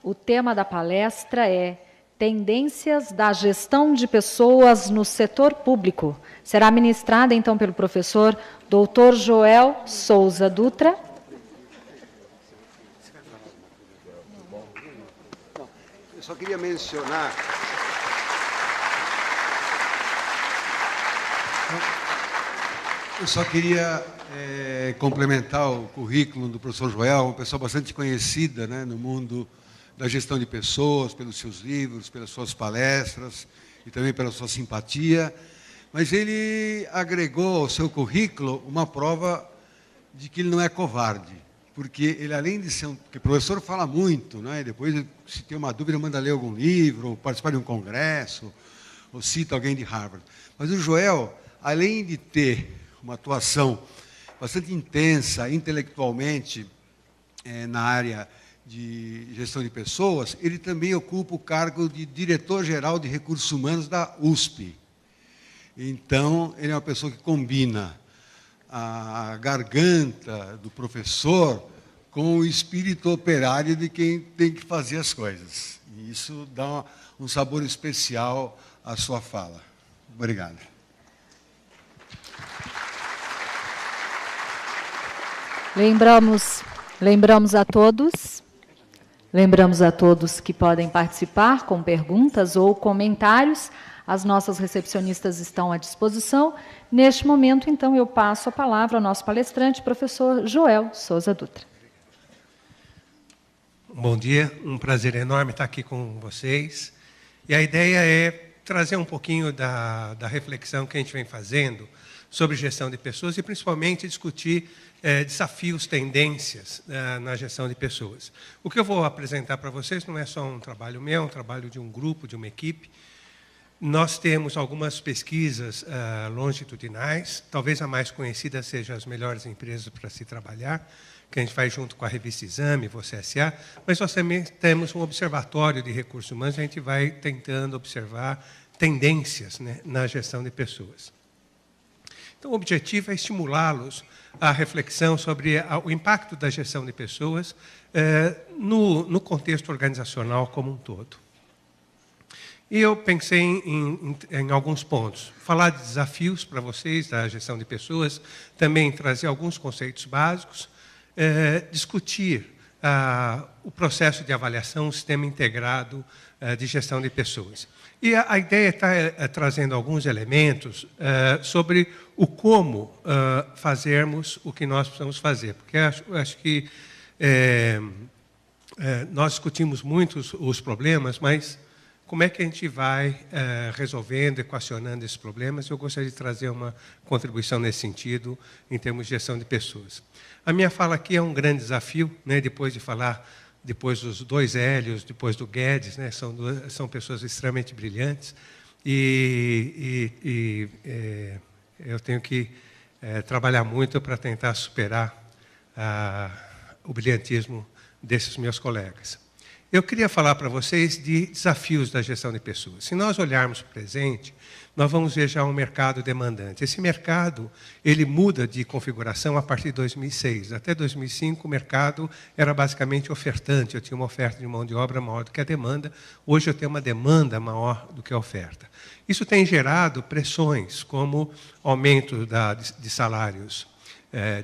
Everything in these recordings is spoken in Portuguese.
O tema da palestra é Tendências da Gestão de Pessoas no Setor Público. Será ministrada, então, pelo professor Dr. Joel Souza Dutra. Eu só queria mencionar... Eu só queria complementar o currículo do professor Joel, uma pessoa bastante conhecida, né, no mundo da gestão de pessoas, pelos seus livros, pelas suas palestras e também pela sua simpatia. Mas ele agregou ao seu currículo uma prova de que ele não é covarde. Porque ele, além de ser porque o professor fala muito, né, e depois, se tem uma dúvida, manda ler algum livro, ou participar de um congresso, ou cita alguém de Harvard. Mas o Joel, além de ter uma atuação bastante intensa intelectualmente na área de gestão de pessoas, ele também ocupa o cargo de diretor-geral de recursos humanos da USP. Então, ele é uma pessoa que combina a garganta do professor com o espírito operário de quem tem que fazer as coisas. E isso dá um sabor especial à sua fala. Obrigado. Lembramos a todos que podem participar com perguntas ou comentários. As nossas recepcionistas estão à disposição. Neste momento, então, eu passo a palavra ao nosso palestrante, professor Joel Souza Dutra. Bom dia, um prazer enorme estar aqui com vocês. E a ideia é trazer um pouquinho da reflexão que a gente vem fazendo sobre gestão de pessoas e, principalmente, discutir desafios, tendências na gestão de pessoas. O que eu vou apresentar para vocês não é só um trabalho meu, é um trabalho de um grupo, de uma equipe. Nós temos algumas pesquisas longitudinais, talvez a mais conhecida seja as melhores empresas para se trabalhar, que a gente faz junto com a revista Exame, você SA, mas nós também temos um observatório de recursos humanos, a gente vai tentando observar tendências, né, na gestão de pessoas. Então, o objetivo é estimulá-los à reflexão sobre o impacto da gestão de pessoas no contexto organizacional como um todo. E eu pensei em alguns pontos. Falar de desafios para vocês da gestão de pessoas, também trazer alguns conceitos básicos, discutir o processo de avaliação, o sistema integrado de gestão de pessoas. E a ideia está trazendo alguns elementos sobre o como fazermos o que nós precisamos fazer. Porque acho que nós discutimos muito os problemas, mas como é que a gente vai resolvendo, equacionando esses problemas? Eu gostaria de trazer uma contribuição nesse sentido, em termos de gestão de pessoas. A minha fala aqui é um grande desafio, né, depois dos dois Hélios, depois do Guedes, né, são pessoas extremamente brilhantes, e eu tenho que trabalhar muito para tentar superar o brilhantismo desses meus colegas. Eu queria falar para vocês de desafios da gestão de pessoas. Se nós olharmos para o presente, nós vamos ver já um mercado demandante. Esse mercado, ele muda de configuração a partir de 2006. Até 2005, o mercado era basicamente ofertante. Eu tinha uma oferta de mão de obra maior do que a demanda. Hoje, eu tenho uma demanda maior do que a oferta. Isso tem gerado pressões, como aumento de salários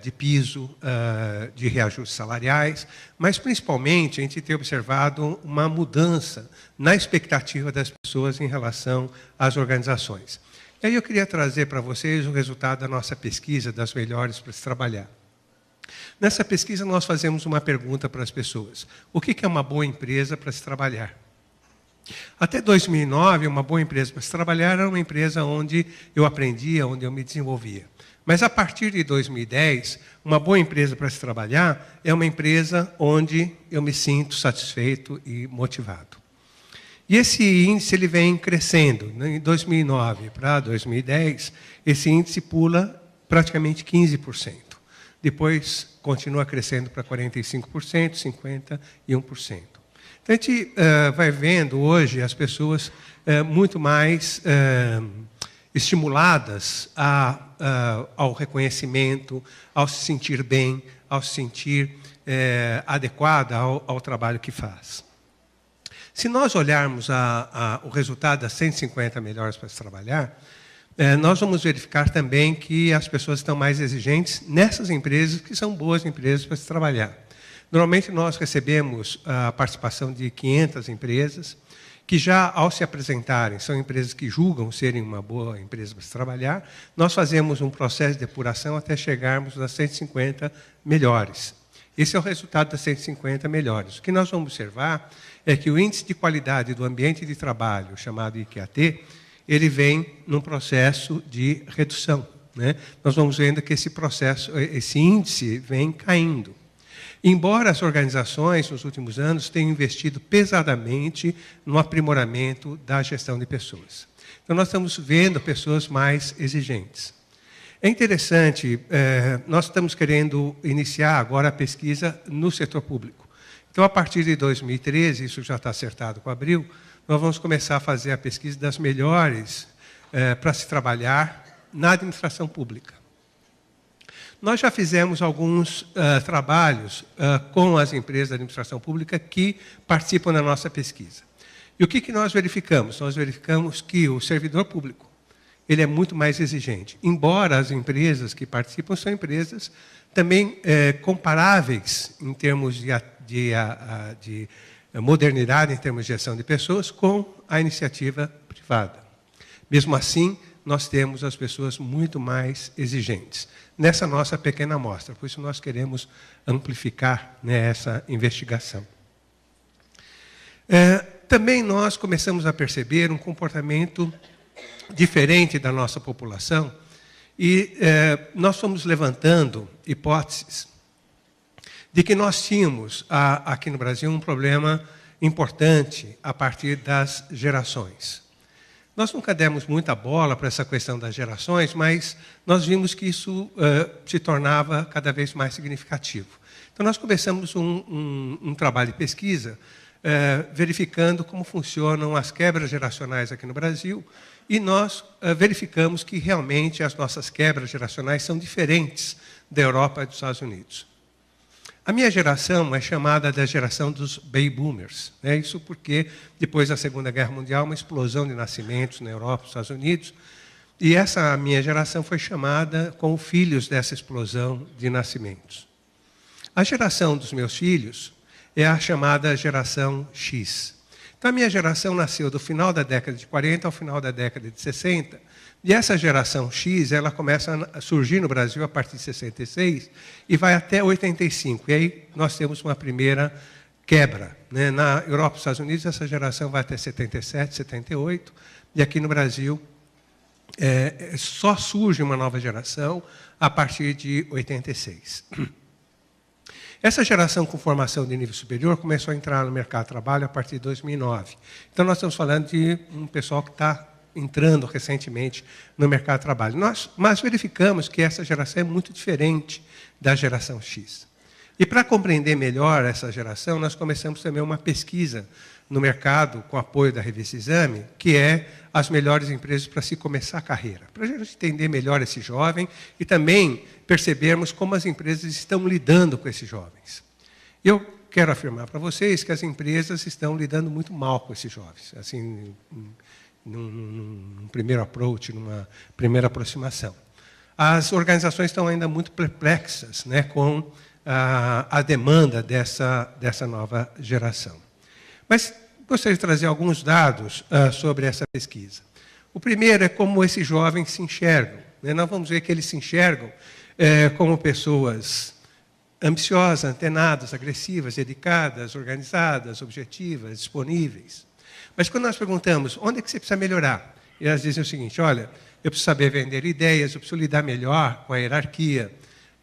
de piso, de reajustes salariais, mas, principalmente, a gente tem observado uma mudança na expectativa das pessoas em relação às organizações. E aí eu queria trazer para vocês o resultado da nossa pesquisa, das melhores para se trabalhar. Nessa pesquisa, nós fazemos uma pergunta para as pessoas. O que é uma boa empresa para se trabalhar? Até 2009, uma boa empresa para se trabalhar era uma empresa onde eu aprendia, onde eu me desenvolvia. Mas, a partir de 2010, uma boa empresa para se trabalhar é uma empresa onde eu me sinto satisfeito e motivado. E esse índice ele vem crescendo. Em 2009 para 2010, esse índice pula praticamente 15%. Depois, continua crescendo para 45%, 51%. Então, a gente vai vendo hoje as pessoas muito mais estimuladas ao reconhecimento, ao se sentir bem, ao se sentir adequada ao trabalho que faz. Se nós olharmos o resultado das 150 melhores para se trabalhar, nós vamos verificar também que as pessoas estão mais exigentes nessas empresas que são boas empresas para se trabalhar. Normalmente nós recebemos a participação de 500 empresas, que já, ao se apresentarem, são empresas que julgam serem uma boa empresa para se trabalhar. Nós fazemos um processo de depuração até chegarmos nas 150 melhores. Esse é o resultado das 150 melhores. O que nós vamos observar é que o índice de qualidade do ambiente de trabalho, chamado IQAT, ele vem num processo de redução, né? Nós vamos vendo que esse índice vem caindo. Embora as organizações, nos últimos anos, tenham investido pesadamente no aprimoramento da gestão de pessoas. Então, nós estamos vendo pessoas mais exigentes. É interessante, nós estamos querendo iniciar agora a pesquisa no setor público. Então, a partir de 2013, isso já está acertado com abril, nós vamos começar a fazer a pesquisa das melhores para se trabalhar na administração pública. Nós já fizemos alguns trabalhos com as empresas da administração pública que participam da nossa pesquisa. E o que nós verificamos? Nós verificamos que o servidor público ele é muito mais exigente. Embora as empresas que participam são empresas também comparáveis em termos de modernidade, em termos de gestão de pessoas, com a iniciativa privada. Mesmo assim, nós temos as pessoas muito mais exigentes nessa nossa pequena amostra. Por isso, nós queremos amplificar, né, essa investigação. Também nós começamos a perceber um comportamento diferente da nossa população e nós fomos levantando hipóteses de que nós tínhamos aqui no Brasil um problema importante a partir das gerações. Nós nunca demos muita bola para essa questão das gerações, mas nós vimos que isso se tornava cada vez mais significativo. Então, nós começamos um trabalho de pesquisa verificando como funcionam as quebras geracionais aqui no Brasil e nós verificamos que realmente as nossas quebras geracionais são diferentes da Europa e dos Estados Unidos. A minha geração é chamada da geração dos baby boomers. Né? Isso porque, depois da Segunda Guerra Mundial, uma explosão de nascimentos na Europa e nos Estados Unidos, e essa minha geração foi chamada como filhos dessa explosão de nascimentos. A geração dos meus filhos é a chamada geração X. Então, a minha geração nasceu do final da década de 40 ao final da década de 60, e essa geração X, ela começa a surgir no Brasil a partir de 66 e vai até 85. E aí nós temos uma primeira quebra. Né? Na Europa e nos Estados Unidos, essa geração vai até 77, 78. E aqui no Brasil, só surge uma nova geração a partir de 86. Essa geração com formação de nível superior começou a entrar no mercado de trabalho a partir de 2009. Então, nós estamos falando de um pessoal que está entrando recentemente no mercado de trabalho. Mas verificamos que essa geração é muito diferente da geração X. E para compreender melhor essa geração, nós começamos também uma pesquisa no mercado, com apoio da revista Exame, que é as melhores empresas para se começar a carreira. Para a gente entender melhor esse jovem e também percebermos como as empresas estão lidando com esses jovens. Eu quero afirmar para vocês que as empresas estão lidando muito mal com esses jovens, assim, num primeiro approach, numa primeira aproximação. As organizações estão ainda muito perplexas, né, com a demanda dessa nova geração. Mas gostaria de trazer alguns dados sobre essa pesquisa. O primeiro é como esses jovens se enxergam. Né? Nós vamos ver que eles se enxergam como pessoas ambiciosas, antenadas, agressivas, dedicadas, organizadas, objetivas, disponíveis. Mas quando nós perguntamos, onde é que você precisa melhorar? E elas dizem o seguinte, olha, eu preciso saber vender ideias, eu preciso lidar melhor com a hierarquia,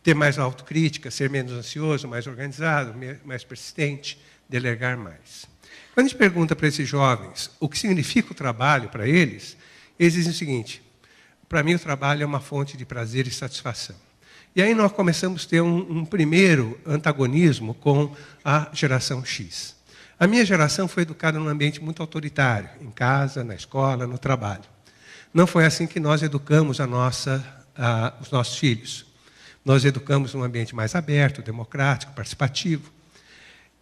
ter mais autocrítica, ser menos ansioso, mais organizado, mais persistente, delegar mais. Quando a gente pergunta para esses jovens o que significa o trabalho para eles, eles dizem o seguinte, para mim o trabalho é uma fonte de prazer e satisfação. E aí nós começamos a ter um primeiro antagonismo com a geração X. A minha geração foi educada num ambiente muito autoritário, em casa, na escola, no trabalho. Não foi assim que nós educamos os nossos filhos. Nós educamos num ambiente mais aberto, democrático, participativo.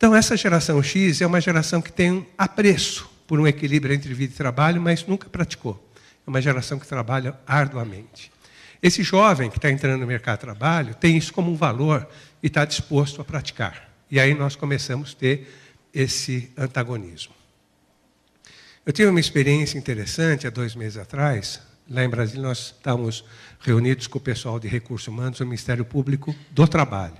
Então, essa geração X é uma geração que tem um apreço por um equilíbrio entre vida e trabalho, mas nunca praticou. É uma geração que trabalha arduamente. Esse jovem que está entrando no mercado de trabalho tem isso como um valor e está disposto a praticar. E aí nós começamos a ter esse antagonismo. Eu tive uma experiência interessante há 2 meses atrás. Lá em Brasília, nós estávamos reunidos com o pessoal de Recursos Humanos do Ministério Público do Trabalho.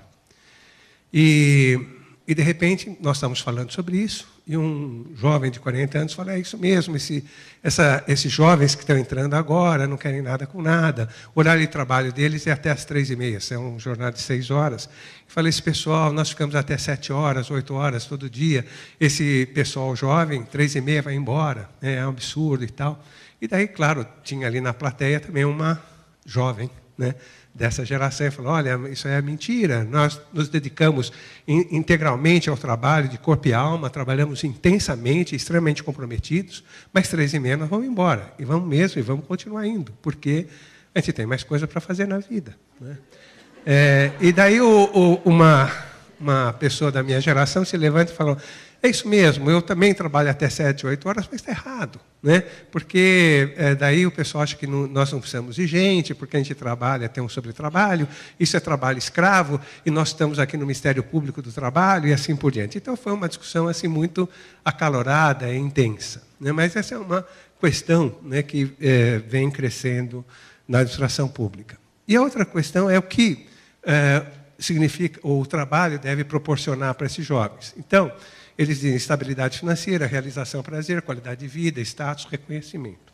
E de repente, nós estávamos falando sobre isso, e um jovem de 40 anos falou, é isso mesmo, esses jovens que estão entrando agora não querem nada com nada, o horário de trabalho deles é até às 3h30, é um jornal de 6 horas. Eu falei, esse pessoal, nós ficamos até 7 horas, 8 horas todo dia, esse pessoal jovem, 3h30 vai embora, é um absurdo e tal. E daí, claro, tinha ali na plateia também uma jovem, né, dessa geração, e falou, olha, isso é mentira, nós nos dedicamos integralmente ao trabalho de corpo e alma, trabalhamos intensamente, extremamente comprometidos, mas 3h30 nós vamos embora, e vamos mesmo, e vamos continuar indo, porque a gente tem mais coisa para fazer na vida, né? E daí uma pessoa da minha geração se levanta e falou, é isso mesmo, eu também trabalho até 7, 8 horas, mas está errado, né? Porque daí o pessoal acha que nós não precisamos de gente, porque a gente trabalha, tem um sobretrabalho, isso é trabalho escravo, e nós estamos aqui no Ministério Público do Trabalho, e assim por diante. Então, foi uma discussão assim, muito acalorada e intensa, né? Mas essa é uma questão, né, que vem crescendo na administração pública. E a outra questão é o que significa, ou o trabalho deve proporcionar para esses jovens. Então, eles dizem estabilidade financeira, realização, prazer, qualidade de vida, status, reconhecimento.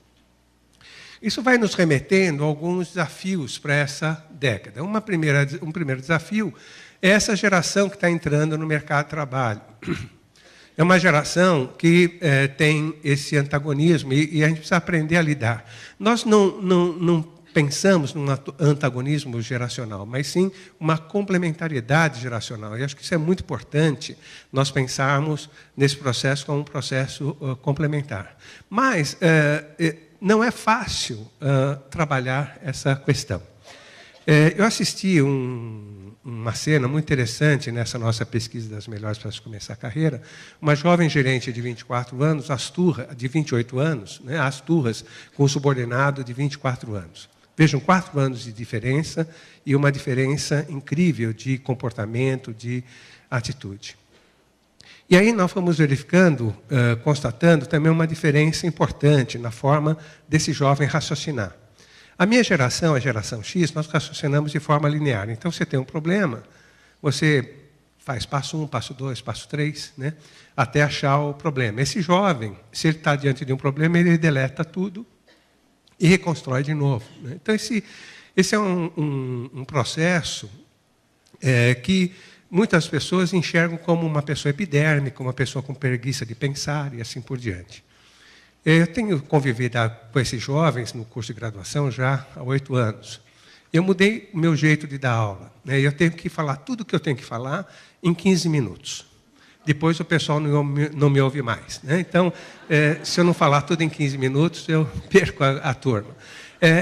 Isso vai nos remetendo a alguns desafios para essa década. Um primeiro desafio é essa geração que está entrando no mercado de trabalho. É uma geração que tem esse antagonismo e a gente precisa aprender a lidar. Nós não pensamos num antagonismo geracional, mas sim uma complementariedade geracional. E acho que isso é muito importante, nós pensarmos nesse processo como um processo complementar. Mas não é fácil trabalhar essa questão. Eu assisti uma cena muito interessante nessa nossa pesquisa das melhores para começar a carreira, uma jovem gerente de 24 anos, de 28 anos, né, às turras, com um subordinado de 24 anos. Vejam, 4 anos de diferença e uma diferença incrível de comportamento, de atitude. E aí nós fomos verificando, constatando também uma diferença importante na forma desse jovem raciocinar. A minha geração, a geração X, nós raciocinamos de forma linear. Então, você tem um problema, você faz passo 1, passo 2, passo 3, né, até achar o problema. Esse jovem, se ele está diante de um problema, ele deleta tudo e reconstrói de novo, né? Então, esse é um processo que muitas pessoas enxergam como uma pessoa epidérmica, uma pessoa com preguiça de pensar e assim por diante. Eu tenho convivido com esses jovens no curso de graduação já há 8 anos. Eu mudei o meu jeito de dar aula, né? Eu tenho que falar tudo o que eu tenho que falar em 15 minutos. Depois o pessoal não me ouve mais, né? Então, se eu não falar tudo em 15 minutos, eu perco a turma.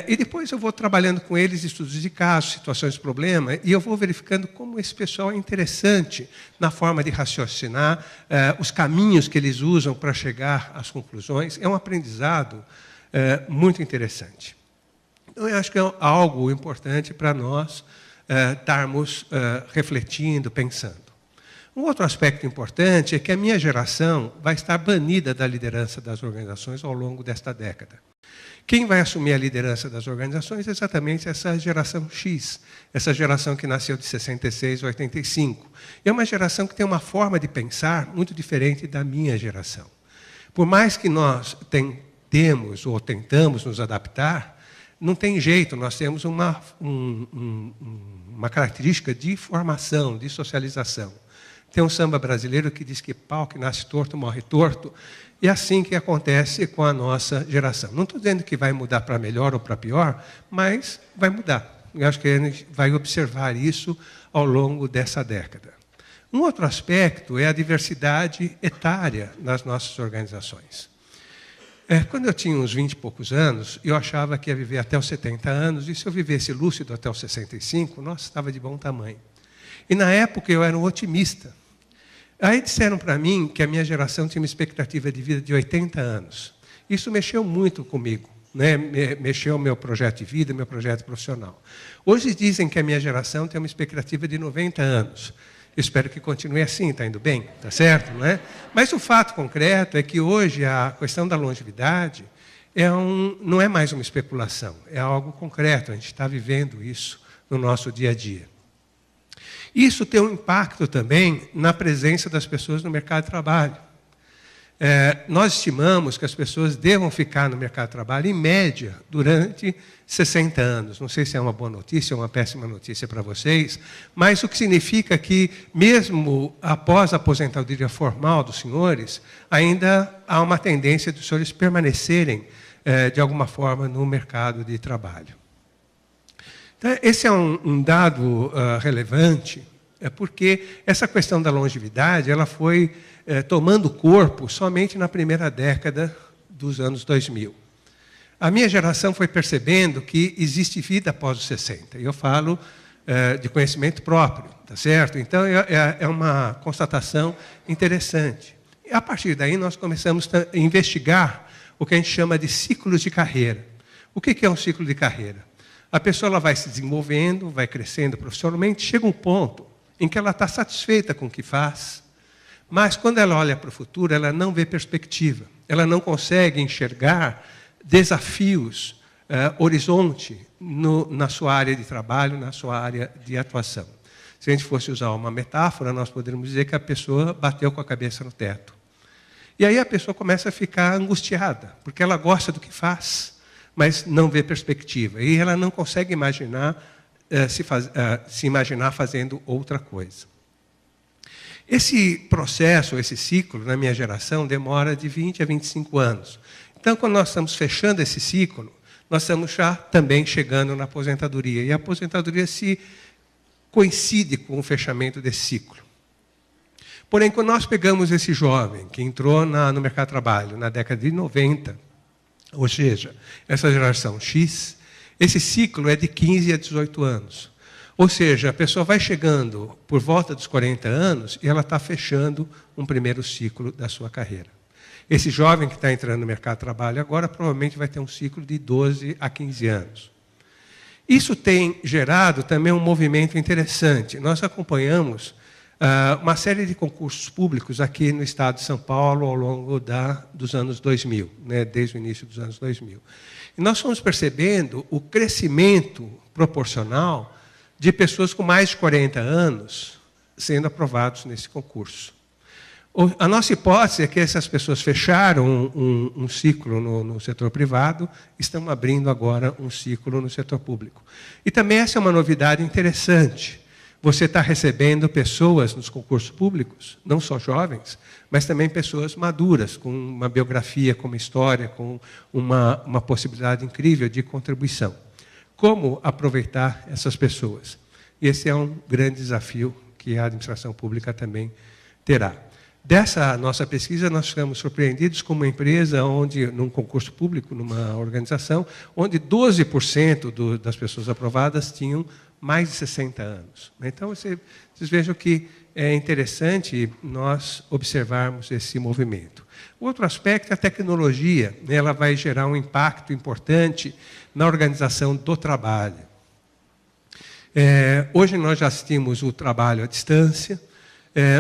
E depois eu vou trabalhando com eles estudos de caso, situações de problema, e eu vou verificando como esse pessoal é interessante na forma de raciocinar, os caminhos que eles usam para chegar às conclusões. É um aprendizado muito interessante. Então, eu acho que é algo importante para nós estarmos refletindo, pensando. Um outro aspecto importante é que a minha geração vai estar banida da liderança das organizações ao longo desta década. Quem vai assumir a liderança das organizações é exatamente essa geração X, essa geração que nasceu de 66 a 85. É uma geração que tem uma forma de pensar muito diferente da minha geração. Por mais que nós tentemos ou tentamos nos adaptar, não tem jeito, nós temos uma característica de formação, de socialização. Tem um samba brasileiro que diz que pau que nasce torto, morre torto. E é assim que acontece com a nossa geração. Não estou dizendo que vai mudar para melhor ou para pior, mas vai mudar. Eu acho que a gente vai observar isso ao longo dessa década. Um outro aspecto é a diversidade etária nas nossas organizações. Quando eu tinha uns 20 e poucos anos, eu achava que ia viver até os 70 anos, e se eu vivesse lúcido até os 65, nossa, estava de bom tamanho. E na época eu era um otimista. Aí disseram para mim que a minha geração tinha uma expectativa de vida de 80 anos. Isso mexeu muito comigo, né? Mexeu o meu projeto de vida, meu projeto profissional. Hoje dizem que a minha geração tem uma expectativa de 90 anos. Eu espero que continue assim, está indo bem, está certo, não é? Mas o fato concreto é que hoje a questão da longevidade não é mais uma especulação, é algo concreto, a gente está vivendo isso no nosso dia a dia. Isso tem um impacto também na presença das pessoas no mercado de trabalho. Nós estimamos que as pessoas devam ficar no mercado de trabalho, em média, durante 60 anos. Não sei se é uma boa notícia ou uma péssima notícia para vocês, mas o que significa que, mesmo após a aposentadoria formal dos senhores, ainda há uma tendência dos senhores permanecerem, de alguma forma, no mercado de trabalho. Então, esse é um dado relevante, porque essa questão da longevidade ela foi tomando corpo somente na primeira década dos anos 2000. A minha geração foi percebendo que existe vida após os 60. E eu falo de conhecimento próprio, tá certo? Então, é uma constatação interessante. E, a partir daí, nós começamos a investigar o que a gente chama de ciclos de carreira. O que é um ciclo de carreira? A pessoa ela vai se desenvolvendo, vai crescendo profissionalmente, chega um ponto em que ela está satisfeita com o que faz, mas quando ela olha para o futuro, ela não vê perspectiva, ela não consegue enxergar desafios, horizonte na sua área de trabalho, na sua área de atuação. Se a gente fosse usar uma metáfora, nós poderíamos dizer que a pessoa bateu com a cabeça no teto. E aí a pessoa começa a ficar angustiada, porque ela gosta do que faz, mas não vê perspectiva. E ela não consegue imaginar, se imaginar fazendo outra coisa. Esse processo, esse ciclo, na minha geração, demora de 20 a 25 anos. Então, quando nós estamos fechando esse ciclo, nós estamos já também chegando na aposentadoria. E a aposentadoria se coincide com o fechamento desse ciclo. Porém, quando nós pegamos esse jovem que entrou no mercado de trabalho na década de 90, ou seja, essa geração X, esse ciclo é de 15 a 18 anos. Ou seja, a pessoa vai chegando por volta dos 40 anos e ela está fechando um primeiro ciclo da sua carreira. Esse jovem que está entrando no mercado de trabalho agora provavelmente vai ter um ciclo de 12 a 15 anos. Isso tem gerado também um movimento interessante. Nós acompanhamos uma série de concursos públicos aqui no estado de São Paulo ao longo dos anos 2000, né, desde o início dos anos 2000. E nós fomos percebendo o crescimento proporcional de pessoas com mais de 40 anos sendo aprovados nesse concurso. A nossa hipótese é que essas pessoas fecharam um ciclo no setor privado, estão abrindo agora um ciclo no setor público. E também essa é uma novidade interessante. Você está recebendo pessoas nos concursos públicos, não só jovens, mas também pessoas maduras, com uma biografia, com uma história, com uma possibilidade incrível de contribuição. Como aproveitar essas pessoas? E esse é um grande desafio que a administração pública também terá. Dessa nossa pesquisa, nós ficamos surpreendidos com uma empresa, num concurso público, numa organização, onde 12% das pessoas aprovadas tinham mais de 60 anos. Então, vocês vejam que é interessante nós observarmos esse movimento. O outro aspecto é a tecnologia. Ela vai gerar um impacto importante na organização do trabalho. Hoje nós já assistimos o trabalho à distância,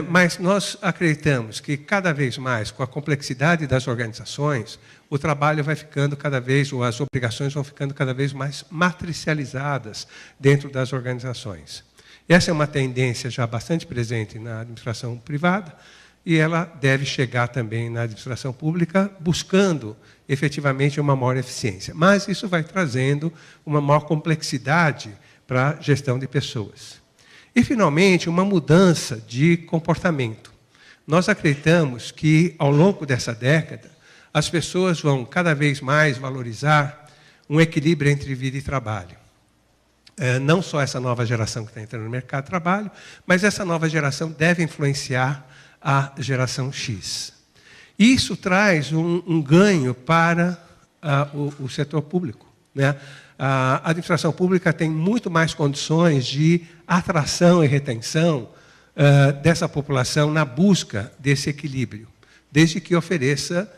mas nós acreditamos que cada vez mais, com a complexidade das organizações, o trabalho vai ficando cada vez, ou as obrigações vão ficando cada vez mais matricializadas dentro das organizações. Essa é uma tendência já bastante presente na administração privada, e ela deve chegar também na administração pública, buscando efetivamente uma maior eficiência. Mas isso vai trazendo uma maior complexidade para a gestão de pessoas. E, finalmente, uma mudança de comportamento. Nós acreditamos que, ao longo dessa década, as pessoas vão cada vez mais valorizar um equilíbrio entre vida e trabalho. Não só essa nova geração que está entrando no mercado de trabalho, mas essa nova geração deve influenciar a geração X. Isso traz um ganho para o setor público, né? A administração pública tem muito mais condições de atração e retenção dessa população na busca desse equilíbrio, desde que ofereça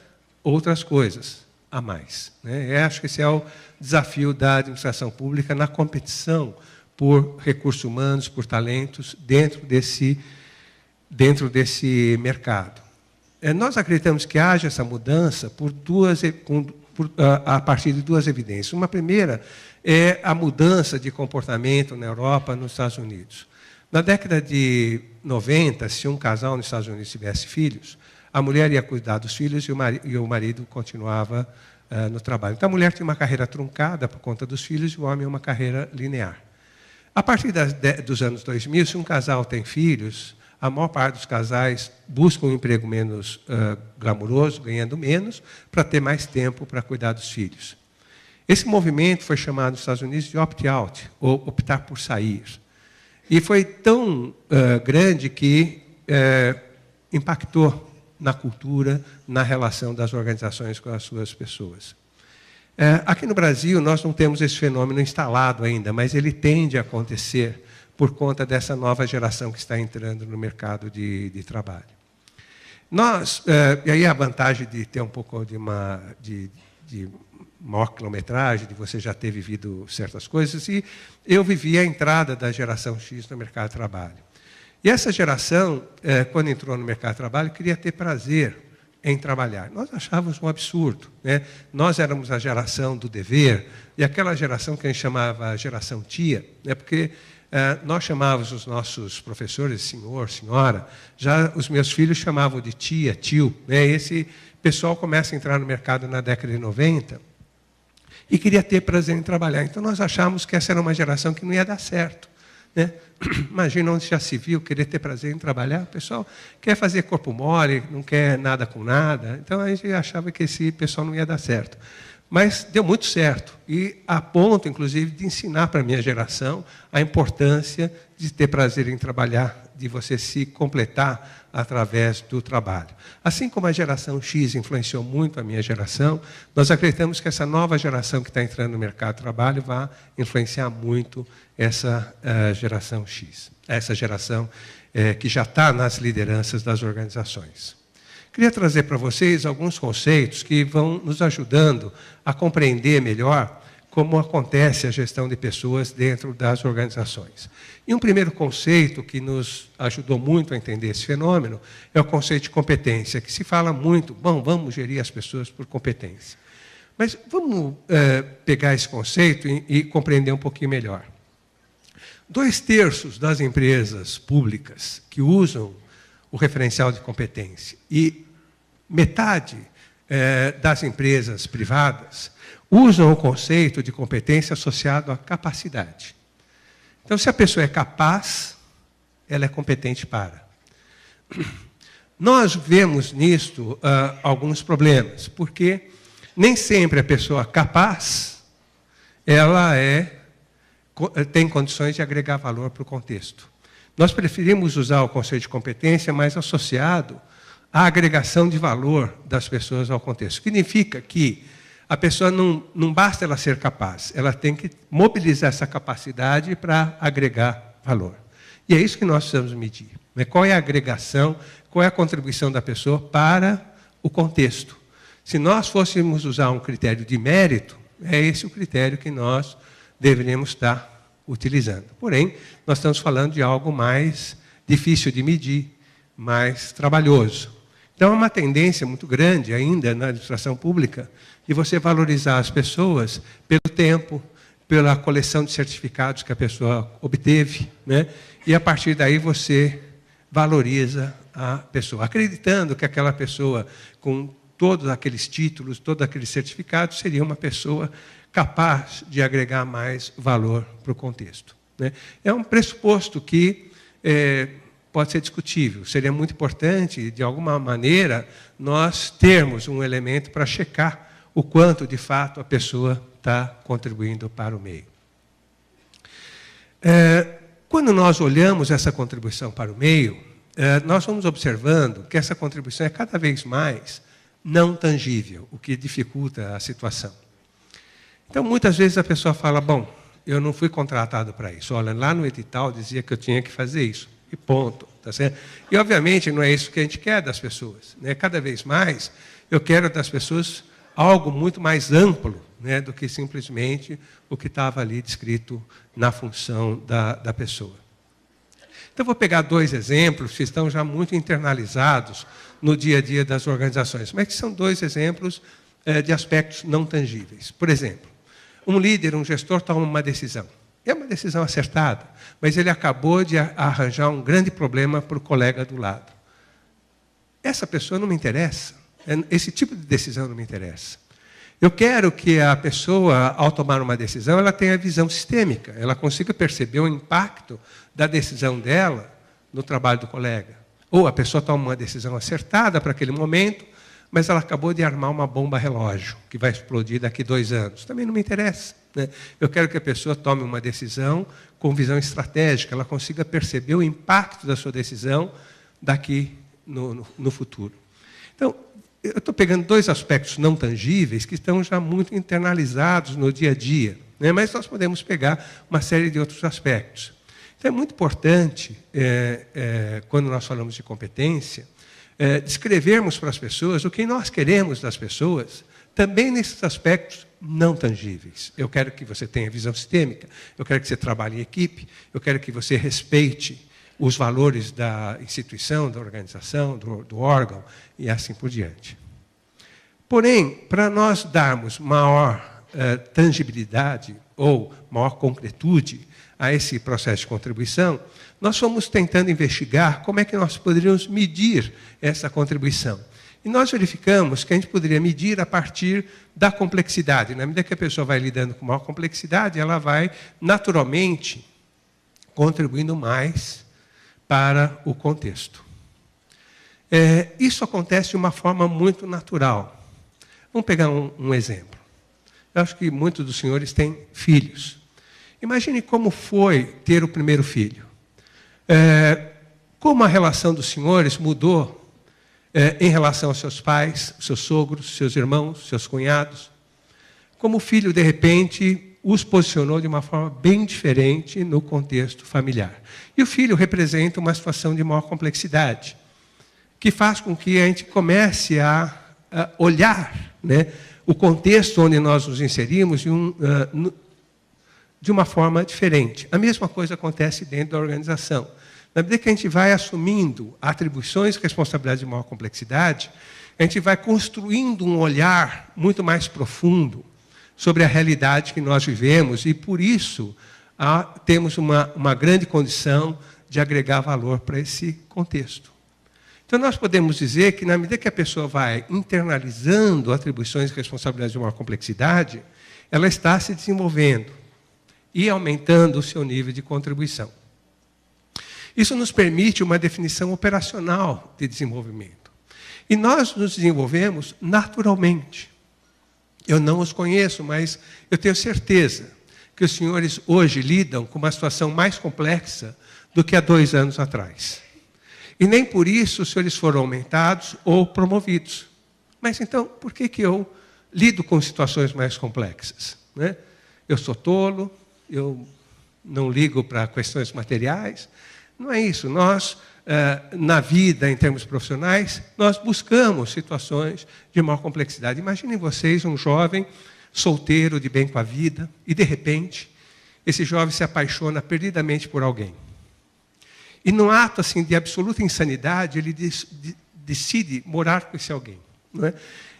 outras coisas a mais, né? Eu acho que esse é o desafio da administração pública na competição por recursos humanos, por talentos, dentro desse mercado. Nós acreditamos que haja essa mudança a partir de duas evidências. Uma primeira é a mudança de comportamento na Europa, nos Estados Unidos. Na década de 90, se um casal nos Estados Unidos tivesse filhos, a mulher ia cuidar dos filhos e o marido continuava no trabalho. Então, a mulher tinha uma carreira truncada por conta dos filhos e o homem uma carreira linear. A partir dos anos 2000, se um casal tem filhos, a maior parte dos casais busca um emprego menos glamuroso, ganhando menos, para ter mais tempo para cuidar dos filhos. Esse movimento foi chamado nos Estados Unidos de opt-out, ou optar por sair. E foi tão grande que impactou na cultura, na relação das organizações com as suas pessoas. Aqui no Brasil, nós não temos esse fenômeno instalado ainda, mas ele tende a acontecer por conta dessa nova geração que está entrando no mercado de trabalho. E aí a vantagem de ter um pouco de maior quilometragem, de você já ter vivido certas coisas, e eu vivi a entrada da geração X no mercado de trabalho. E essa geração, quando entrou no mercado de trabalho, queria ter prazer em trabalhar. Nós achávamos um absurdo, né? Nós éramos a geração do dever, e aquela geração que a gente chamava geração tia, né? Porque nós chamávamos os nossos professores, senhor, senhora, já os meus filhos chamavam de tia, tio, né? Esse pessoal começa a entrar no mercado na década de 90 e queria ter prazer em trabalhar. Então, nós achávamos que essa era uma geração que não ia dar certo, né? Imagina onde já se viu querer ter prazer em trabalhar. O pessoal quer fazer corpo mole, não quer nada com nada. Então, a gente achava que esse pessoal não ia dar certo. Mas deu muito certo, e a ponto, inclusive, de ensinar para a minha geração a importância de ter prazer em trabalhar, de você se completar através do trabalho. Assim como a geração X influenciou muito a minha geração, nós acreditamos que essa nova geração que está entrando no mercado de trabalho vai influenciar muito essa geração X, essa geração que já está nas lideranças das organizações. Queria trazer para vocês alguns conceitos que vão nos ajudando a compreender melhor como acontece a gestão de pessoas dentro das organizações. E um primeiro conceito que nos ajudou muito a entender esse fenômeno é o conceito de competência, que se fala muito, bom, vamos gerir as pessoas por competência. Mas vamos pegar esse conceito e compreender um pouquinho melhor. 2/3 das empresas públicas que usam o referencial de competência e metade das empresas privadas usam o conceito de competência associado à capacidade. Então, se a pessoa é capaz, ela é competente para. Nós vemos nisto alguns problemas, porque nem sempre a pessoa capaz ela tem condições de agregar valor para o contexto. Nós preferimos usar o conceito de competência mais associado à agregação de valor das pessoas ao contexto. Significa que a pessoa não basta ela ser capaz, ela tem que mobilizar essa capacidade para agregar valor. E é isso que nós precisamos medir, né? Qual é a agregação, qual é a contribuição da pessoa para o contexto. Se nós fôssemos usar um critério de mérito, é esse o critério que nós deveríamos estar utilizando. Porém, nós estamos falando de algo mais difícil de medir, mais trabalhoso. Então, é uma tendência muito grande ainda na administração pública de você valorizar as pessoas pelo tempo, pela coleção de certificados que a pessoa obteve, né? E, a partir daí, você valoriza a pessoa, acreditando que aquela pessoa, com todos aqueles títulos, todos aqueles certificados, seria uma pessoa capaz de agregar mais valor para o contexto, né? É um pressuposto que pode ser discutível. Seria muito importante, de alguma maneira, nós termos um elemento para checar o quanto, de fato, a pessoa está contribuindo para o meio. Quando nós olhamos essa contribuição para o meio, nós vamos observando que essa contribuição é cada vez mais não tangível, o que dificulta a situação. Então, muitas vezes a pessoa fala, bom, eu não fui contratado para isso. Olha, lá no edital dizia que eu tinha que fazer isso. E ponto. Tá certo? E, obviamente, não é isso que a gente quer das pessoas, né? Cada vez mais, eu quero das pessoas algo muito mais amplo, né, do que simplesmente o que estava ali descrito na função da pessoa. Então, vou pegar 2 exemplos que estão já muito internalizados no dia a dia das organizações, mas que são 2 exemplos de aspectos não tangíveis. Por exemplo, um líder, um gestor toma uma decisão. É uma decisão acertada, mas ele acabou de arranjar um grande problema para o colega do lado. Essa pessoa não me interessa. Esse tipo de decisão não me interessa. Eu quero que a pessoa, ao tomar uma decisão, ela tenha visão sistêmica, ela consiga perceber o impacto da decisão dela no trabalho do colega. Ou a pessoa toma uma decisão acertada para aquele momento, mas ela acabou de armar uma bomba relógio, que vai explodir daqui 2 anos. Também não me interessa, né? Eu quero que a pessoa tome uma decisão com visão estratégica, ela consiga perceber o impacto da sua decisão daqui no futuro. Então, eu estou pegando 2 aspectos não tangíveis que estão já muito internalizados no dia a dia, né? Mas nós podemos pegar uma série de outros aspectos. Então, é muito importante, quando nós falamos de competência, descrevermos para as pessoas o que nós queremos das pessoas, também nesses aspectos não tangíveis. Eu quero que você tenha visão sistêmica, eu quero que você trabalhe em equipe, eu quero que você respeite os valores da instituição, da organização, do órgão, e assim por diante. Porém, para nós darmos maior tangibilidade ou maior concretude a esse processo de contribuição, nós fomos tentando investigar como é que nós poderíamos medir essa contribuição. E nós verificamos que a gente poderia medir a partir da complexidade. Na medida que a pessoa vai lidando com maior complexidade, ela vai, naturalmente, contribuindo mais para o contexto. Isso acontece de uma forma muito natural. Vamos pegar um exemplo. Eu acho que muitos dos senhores têm filhos. Imagine como foi ter o primeiro filho. Como a relação dos senhores mudou em relação aos seus pais, seus sogros, seus irmãos, seus cunhados. Como o filho, de repente, os posicionou de uma forma bem diferente no contexto familiar. E o filho representa uma situação de maior complexidade, que faz com que a gente comece a olhar, né, o contexto onde nós nos inserimos de uma forma diferente. A mesma coisa acontece dentro da organização. Na medida que a gente vai assumindo atribuições e responsabilidades de maior complexidade, a gente vai construindo um olhar muito mais profundo sobre a realidade que nós vivemos e, por isso, temos uma grande condição de agregar valor para esse contexto. Então, nós podemos dizer que, na medida que a pessoa vai internalizando atribuições e responsabilidades de maior complexidade, ela está se desenvolvendo e aumentando o seu nível de contribuição. Isso nos permite uma definição operacional de desenvolvimento. E nós nos desenvolvemos naturalmente. Eu não os conheço, mas eu tenho certeza que os senhores hoje lidam com uma situação mais complexa do que há 2 anos atrás. E nem por isso os senhores foram aumentados ou promovidos. Mas então, por que eu lido com situações mais complexas, né? Eu sou tolo, eu não ligo para questões materiais. Não é isso. Nós, na vida, em termos profissionais, nós buscamos situações de maior complexidade. Imaginem vocês um jovem solteiro, de bem com a vida, e, de repente, esse jovem se apaixona perdidamente por alguém. E, num ato assim, de absoluta insanidade, ele decide morar com esse alguém. Não é?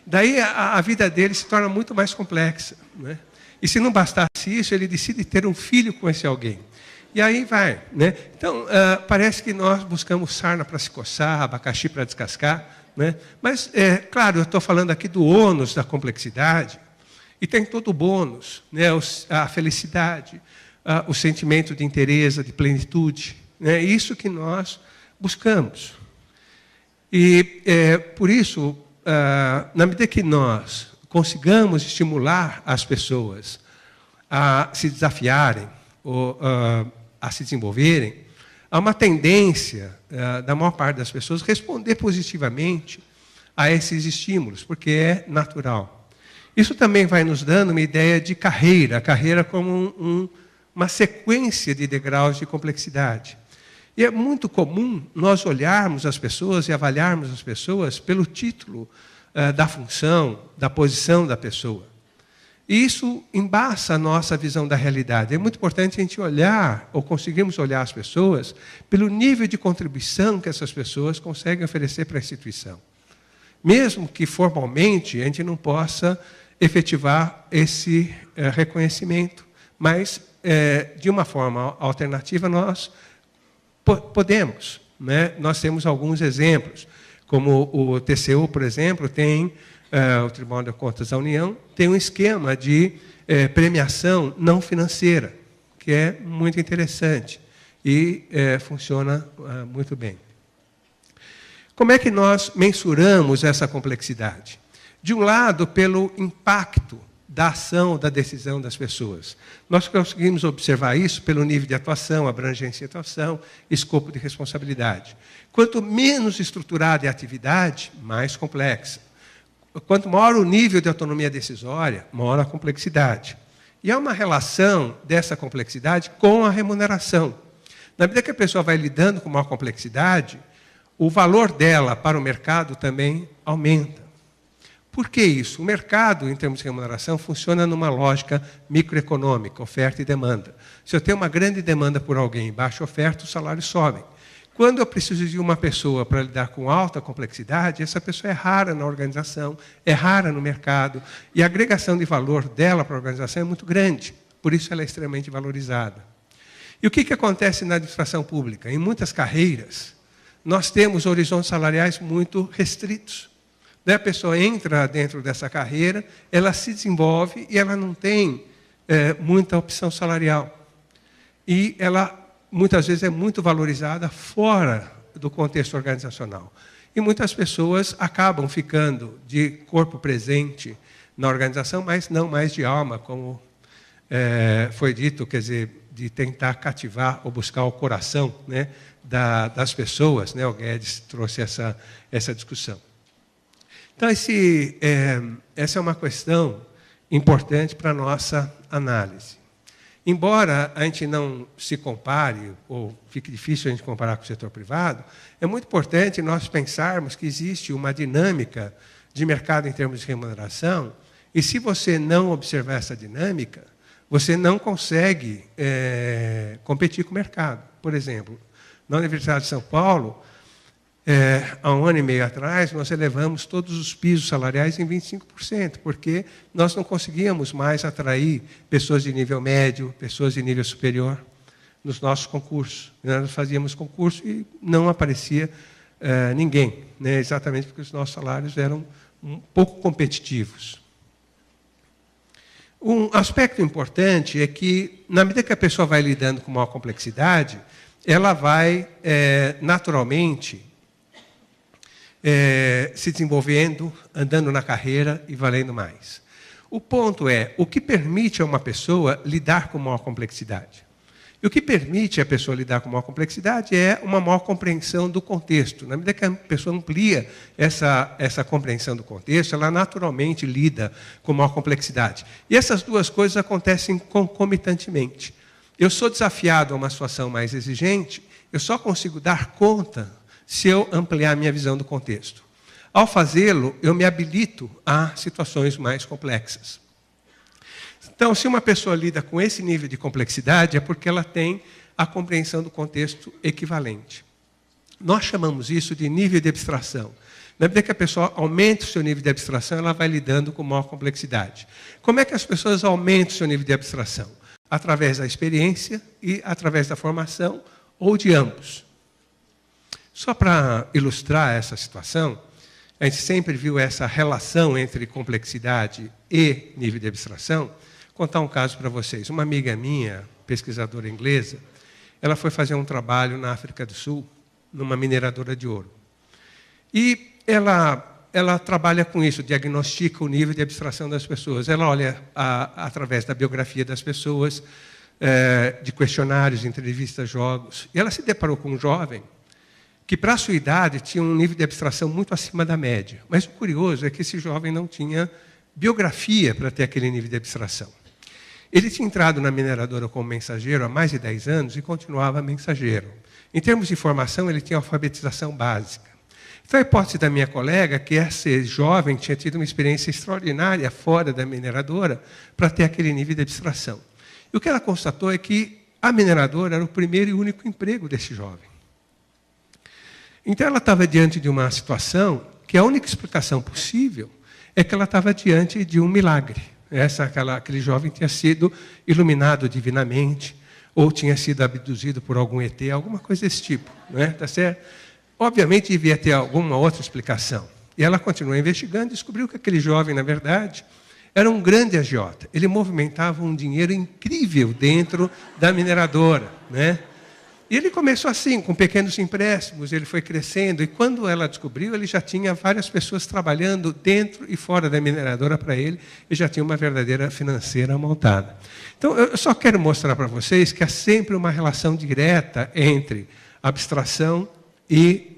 Daí, a vida dele se torna muito mais complexa. Não é? E, se não bastasse isso, ele decide ter um filho com esse alguém. E aí vai, né? Então, parece que nós buscamos sarna para se coçar, abacaxi para descascar, né? Mas, claro, eu estou falando aqui do ônus da complexidade, e tem todo o bônus, né? A felicidade, o sentimento de inteireza, de plenitude, né? Isso que nós buscamos. E, por isso, na medida que nós consigamos estimular as pessoas a se desafiarem, ou a se desenvolverem, há uma tendência da maior parte das pessoas responder positivamente a esses estímulos, porque é natural. Isso também vai nos dando uma ideia de carreira, a carreira como uma sequência de degraus de complexidade. E é muito comum nós olharmos as pessoas e avaliarmos as pessoas pelo título da função, da posição da pessoa. E isso embaça a nossa visão da realidade. É muito importante a gente olhar, ou conseguirmos olhar as pessoas, pelo nível de contribuição que essas pessoas conseguem oferecer para a instituição. Mesmo que formalmente a gente não possa efetivar esse reconhecimento, mas de uma forma alternativa nós podemos. Né? Nós temos alguns exemplos, como o TCU, por exemplo, tem, o Tribunal de Contas da União, tem um esquema de premiação não financeira, que é muito interessante e funciona muito bem. Como é que nós mensuramos essa complexidade? De um lado, pelo impacto da ação, da decisão das pessoas. Nós conseguimos observar isso pelo nível de atuação, abrangência de atuação, escopo de responsabilidade. Quanto menos estruturada é a atividade, mais complexa. Quanto maior o nível de autonomia decisória, maior a complexidade. E há uma relação dessa complexidade com a remuneração. Na medida que a pessoa vai lidando com maior complexidade, o valor dela para o mercado também aumenta. Por que isso? O mercado, em termos de remuneração, funciona numa lógica microeconômica, oferta e demanda. Se eu tenho uma grande demanda por alguém e baixa oferta, os salários sobem. Quando eu preciso de uma pessoa para lidar com alta complexidade, essa pessoa é rara na organização, é rara no mercado, e a agregação de valor dela para a organização é muito grande. Por isso ela é extremamente valorizada. E o que acontece na administração pública? Em muitas carreiras, nós temos horizontes salariais muito restritos. A pessoa entra dentro dessa carreira, ela se desenvolve e ela não tem muita opção salarial. E ela, muitas vezes, é muito valorizada fora do contexto organizacional. E muitas pessoas acabam ficando de corpo presente na organização, mas não mais de alma, como foi dito, quer dizer, de tentar cativar ou buscar o coração, né, das pessoas. Né? O Guedes trouxe essa discussão. Então, essa é uma questão importante para a nossa análise. Embora a gente não se compare, ou fique difícil a gente comparar com o setor privado, é muito importante nós pensarmos que existe uma dinâmica de mercado em termos de remuneração, e se você não observar essa dinâmica, você não consegue competir com o mercado. Por exemplo, na Universidade de São Paulo, há 1 ano e meio atrás, nós elevamos todos os pisos salariais em 25%, porque nós não conseguíamos mais atrair pessoas de nível médio, pessoas de nível superior nos nossos concursos. Nós fazíamos concurso e não aparecia ninguém, né? Exatamente porque os nossos salários eram um pouco competitivos. Um aspecto importante é que, na medida que a pessoa vai lidando com maior complexidade, ela vai, naturalmente, se desenvolvendo, andando na carreira e valendo mais. O ponto é, o que permite a uma pessoa lidar com maior complexidade? E o que permite a pessoa lidar com maior complexidade é uma maior compreensão do contexto. Na medida que a pessoa amplia essa compreensão do contexto, ela naturalmente lida com maior complexidade. E essas duas coisas acontecem concomitantemente. Eu sou desafiado a uma situação mais exigente, eu só consigo dar conta se eu ampliar a minha visão do contexto. Ao fazê-lo, eu me habilito a situações mais complexas. Então, se uma pessoa lida com esse nível de complexidade, é porque ela tem a compreensão do contexto equivalente. Nós chamamos isso de nível de abstração. Na medida que a pessoa aumenta o seu nível de abstração, ela vai lidando com maior complexidade. Como é que as pessoas aumentam o seu nível de abstração? Através da experiência e através da formação, ou de ambos. Só para ilustrar essa situação, a gente sempre viu essa relação entre complexidade e nível de abstração. Vou contar um caso para vocês. Uma amiga minha, pesquisadora inglesa, ela foi fazer um trabalho na África do Sul, numa mineradora de ouro. E ela trabalha com isso, diagnostica o nível de abstração das pessoas. Ela olha através da biografia das pessoas, de questionários, entrevistas, jogos. E ela se deparou com um jovem que, para a sua idade, tinha um nível de abstração muito acima da média. Mas o curioso é que esse jovem não tinha biografia para ter aquele nível de abstração. Ele tinha entrado na mineradora como mensageiro há mais de 10 anos e continuava mensageiro. Em termos de formação, ele tinha alfabetização básica. Então, a hipótese da minha colega, que esse jovem tinha tido uma experiência extraordinária fora da mineradora para ter aquele nível de abstração. E o que ela constatou é que a mineradora era o primeiro e único emprego desse jovem. Então, ela estava diante de uma situação que a única explicação possível é que ela estava diante de um milagre. Aquele jovem tinha sido iluminado divinamente, ou tinha sido abduzido por algum ET, alguma coisa desse tipo. Não é? Tá certo? Obviamente, devia ter alguma outra explicação. E ela continuou investigando e descobriu que aquele jovem, na verdade, era um grande agiota. Ele movimentava um dinheiro incrível dentro da mineradora. Né? E ele começou assim, com pequenos empréstimos, ele foi crescendo. E quando ela descobriu, ele já tinha várias pessoas trabalhando dentro e fora da mineradora para ele, e já tinha uma verdadeira financeira montada. Então, eu só quero mostrar para vocês que há sempre uma relação direta entre abstração e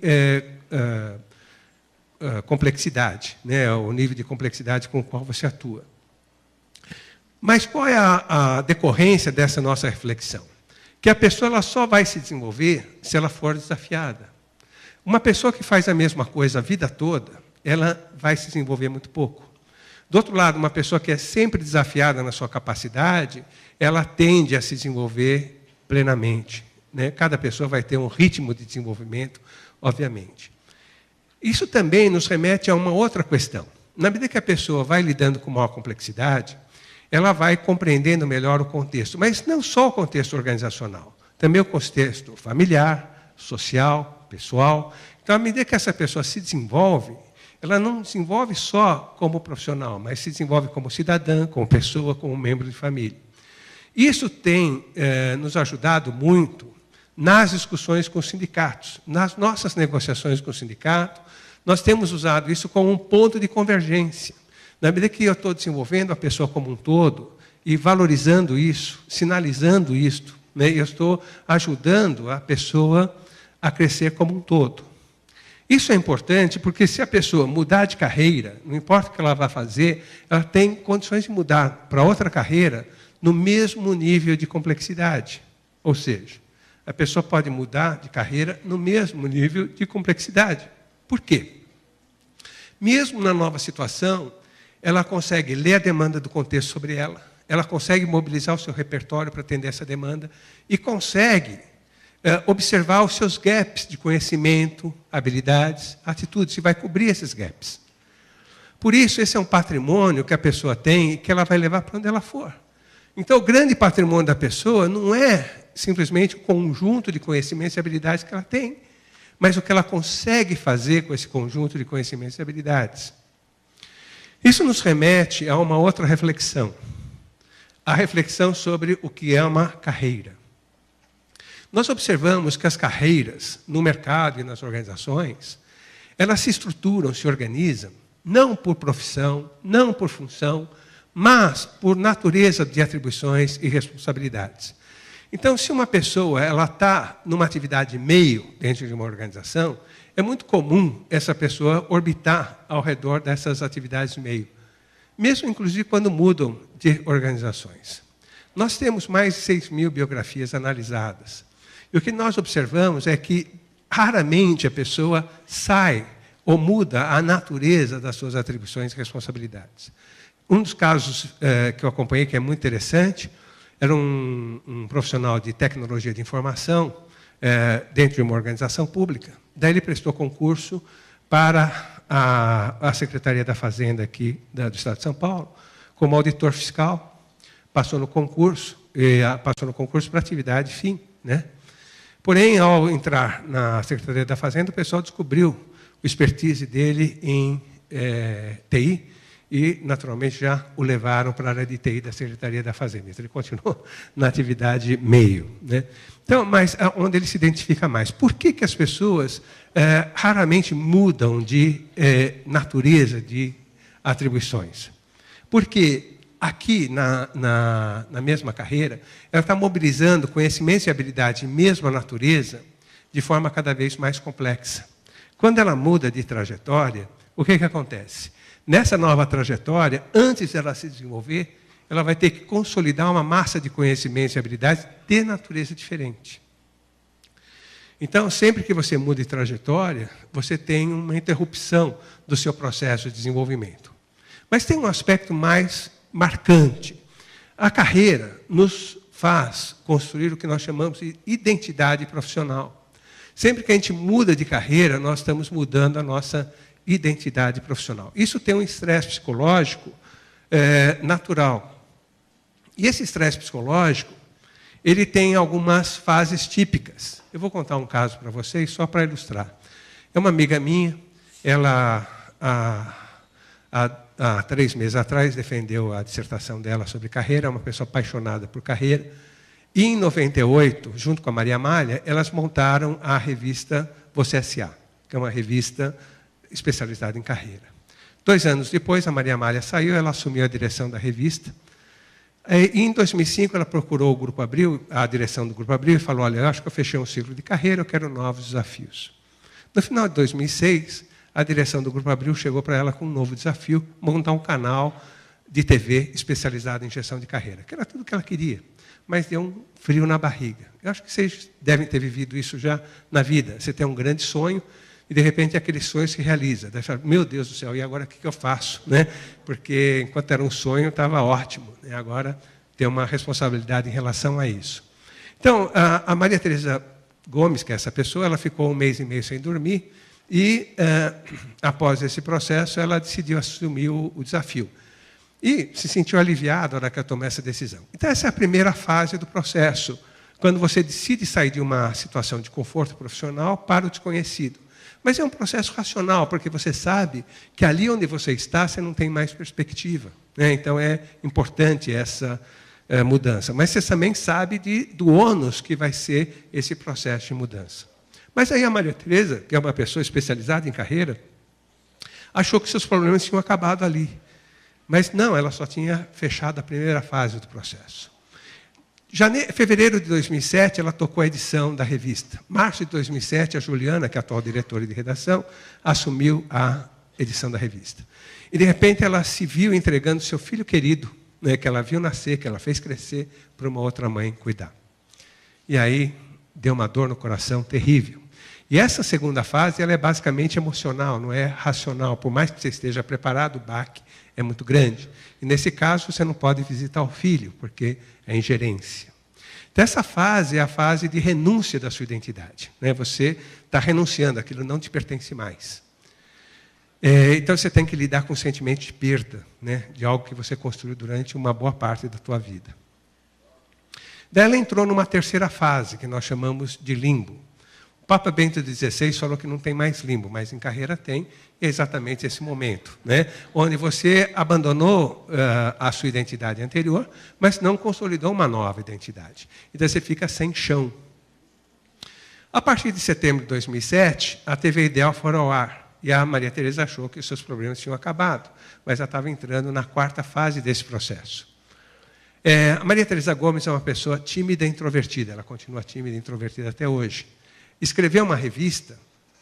complexidade, né? O nível de complexidade com o qual você atua. Mas qual é a decorrência dessa nossa reflexão? Que a pessoa ela só vai se desenvolver se ela for desafiada. Uma pessoa que faz a mesma coisa a vida toda, ela vai se desenvolver muito pouco. Do outro lado, uma pessoa que é sempre desafiada na sua capacidade, ela tende a se desenvolver plenamente. Né? Cada pessoa vai ter um ritmo de desenvolvimento, obviamente. Isso também nos remete a uma outra questão. Na medida que a pessoa vai lidando com maior complexidade, ela vai compreendendo melhor o contexto, mas não só o contexto organizacional, também o contexto familiar, social, pessoal. Então, à medida que essa pessoa se desenvolve, ela não desenvolve só como profissional, mas se desenvolve como cidadã, como pessoa, como membro de família. Isso tem nos ajudado muito nas discussões com os sindicatos, nas nossas negociações com o sindicato, nós temos usado isso como um ponto de convergência. Na medida que eu estou desenvolvendo a pessoa como um todo e valorizando isso, sinalizando isto, né, eu estou ajudando a pessoa a crescer como um todo. Isso é importante porque se a pessoa mudar de carreira, não importa o que ela vai fazer, ela tem condições de mudar para outra carreira no mesmo nível de complexidade. Ou seja, a pessoa pode mudar de carreira no mesmo nível de complexidade. Por quê? Mesmo na nova situação, ela consegue ler a demanda do contexto sobre ela, ela consegue mobilizar o seu repertório para atender essa demanda e consegue observar os seus gaps de conhecimento, habilidades, atitudes, e vai cobrir esses gaps. Por isso, esse é um patrimônio que a pessoa tem e que ela vai levar para onde ela for. Então, o grande patrimônio da pessoa não é simplesmente o conjunto de conhecimentos e habilidades que ela tem, mas o que ela consegue fazer com esse conjunto de conhecimentos e habilidades. Isso nos remete a uma outra reflexão, a reflexão sobre o que é uma carreira. Nós observamos que as carreiras no mercado e nas organizações, elas se estruturam, se organizam, não por profissão, não por função, mas por natureza de atribuições e responsabilidades. Então, se uma pessoa está numa atividade meio dentro de uma organização, é muito comum essa pessoa orbitar ao redor dessas atividades meio, mesmo inclusive quando mudam de organizações. Nós temos mais de 6.000 biografias analisadas. E o que nós observamos é que raramente a pessoa sai ou muda a natureza das suas atribuições e responsabilidades. Um dos casos que eu acompanhei, que é muito interessante, era um profissional de tecnologia de informação dentro de uma organização pública. Daí ele prestou concurso para a Secretaria da Fazenda aqui do Estado de São Paulo, como auditor fiscal, passou no concurso para atividade fim, né? Porém, ao entrar na Secretaria da Fazenda, o pessoal descobriu o expertise dele em TI e, naturalmente, já o levaram para a área de TI da Secretaria da Fazenda. Então, ele continuou na atividade meio, né? Então, mas onde ele se identifica mais? Por que as pessoas raramente mudam de natureza de atribuições? Porque aqui, na mesma carreira, ela está mobilizando conhecimentos e habilidades de mesma natureza de forma cada vez mais complexa. Quando ela muda de trajetória, o que acontece? Nessa nova trajetória, antes de ela se desenvolver, ela vai ter que consolidar uma massa de conhecimentos e habilidades de natureza diferente. Então, sempre que você muda de trajetória, você tem uma interrupção do seu processo de desenvolvimento. Mas tem um aspecto mais marcante. A carreira nos faz construir o que nós chamamos de identidade profissional. Sempre que a gente muda de carreira, nós estamos mudando a nossa identidade profissional. Isso tem um estresse psicológico natural. E esse estresse psicológico, ele tem algumas fases típicas. Eu vou contar um caso para vocês, só para ilustrar. É uma amiga minha, ela, há 3 meses atrás, defendeu a dissertação dela sobre carreira, é uma pessoa apaixonada por carreira. E, em 98, junto com a Maria Amália, elas montaram a revista Você S.A., que é uma revista especializada em carreira. 2 anos depois, a Maria Amália saiu, ela assumiu a direção da revista. E, em 2005, ela procurou o Grupo Abril, a direção do Grupo Abril, e falou, olha, eu acho que eu fechei um ciclo de carreira, eu quero novos desafios. No final de 2006, a direção do Grupo Abril chegou para ela com um novo desafio, montar um canal de TV especializado em gestão de carreira, que era tudo o que ela queria, mas deu um frio na barriga. Eu acho que vocês devem ter vivido isso já na vida. Você tem um grande sonho e, de repente, aquele sonho se realiza. Daí fala, meu Deus do céu, e agora o que eu faço? Né? Porque, enquanto era um sonho, estava ótimo. Né? Agora, tem uma responsabilidade em relação a isso. Então, a Maria Tereza Gomes, que é essa pessoa, ela ficou 1 mês e meio sem dormir e, após esse processo, ela decidiu assumir o desafio. E se sentiu aliviada na hora que ela tomou essa decisão. Então, essa é a primeira fase do processo, quando você decide sair de uma situação de conforto profissional para o desconhecido. Mas é um processo racional, porque você sabe que ali onde você está, você não tem mais perspectiva. Né? Então, é importante essa mudança. Mas você também sabe do ônus que vai ser esse processo de mudança. Mas aí a Maria Tereza, que é uma pessoa especializada em carreira, achou que seus problemas tinham acabado ali. Mas não, ela só tinha fechado a primeira fase do processo. Fevereiro de 2007, ela tocou a edição da revista. Março de 2007, a Juliana, que é a atual diretora de redação, assumiu a edição da revista. E, de repente, ela se viu entregando seu filho querido, né, que ela viu nascer, que ela fez crescer, para uma outra mãe cuidar. E aí, deu uma dor no coração terrível. E essa segunda fase, ela é basicamente emocional, não é racional. Por mais que você esteja preparado, o baque é muito grande. E, nesse caso, você não pode visitar o filho, porque é ingerência. Então, essa fase é a fase de renúncia da sua identidade. Né? Você está renunciando, aquilo não te pertence mais. Então, você tem que lidar com o sentimento de perda, né? De algo que você construiu durante uma boa parte da tua vida. Daí ela entrou numa terceira fase, que nós chamamos de limbo. O Papa Bento XVI falou que não tem mais limbo, mas em carreira tem, e é exatamente esse momento, né? Onde você abandonou a sua identidade anterior, mas não consolidou uma nova identidade. Então você fica sem chão. A partir de setembro de 2007, a TV Ideal foi ao ar, e a Maria Tereza achou que os seus problemas tinham acabado, mas ela estava entrando na 4ª fase desse processo. A Maria Tereza Gomes é uma pessoa tímida e introvertida, ela continua tímida e introvertida até hoje. Escrever uma revista,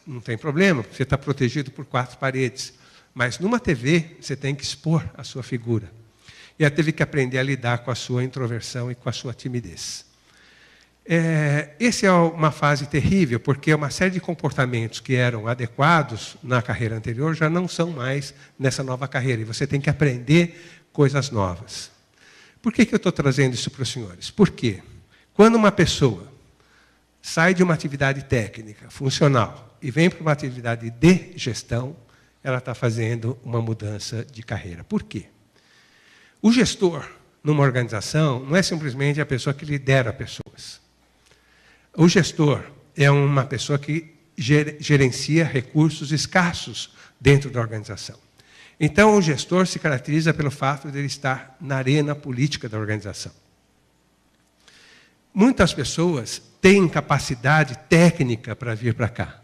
não tem problema, você está protegido por 4 paredes. Mas numa TV, você tem que expor a sua figura. E ela teve que aprender a lidar com a sua introversão e com a sua timidez. Essa é uma fase terrível, porque uma série de comportamentos que eram adequados na carreira anterior já não são mais nessa nova carreira. E você tem que aprender coisas novas. Por que eu estou trazendo isso para os senhores? Porque quando uma pessoa sai de uma atividade técnica, funcional, e vem para uma atividade de gestão, ela está fazendo uma mudança de carreira. Por quê? O gestor, numa organização, não é simplesmente a pessoa que lidera pessoas. O gestor é uma pessoa que gerencia recursos escassos dentro da organização. Então, o gestor se caracteriza pelo fato de ele estar na arena política da organização. Muitas pessoas têm capacidade técnica para vir para cá.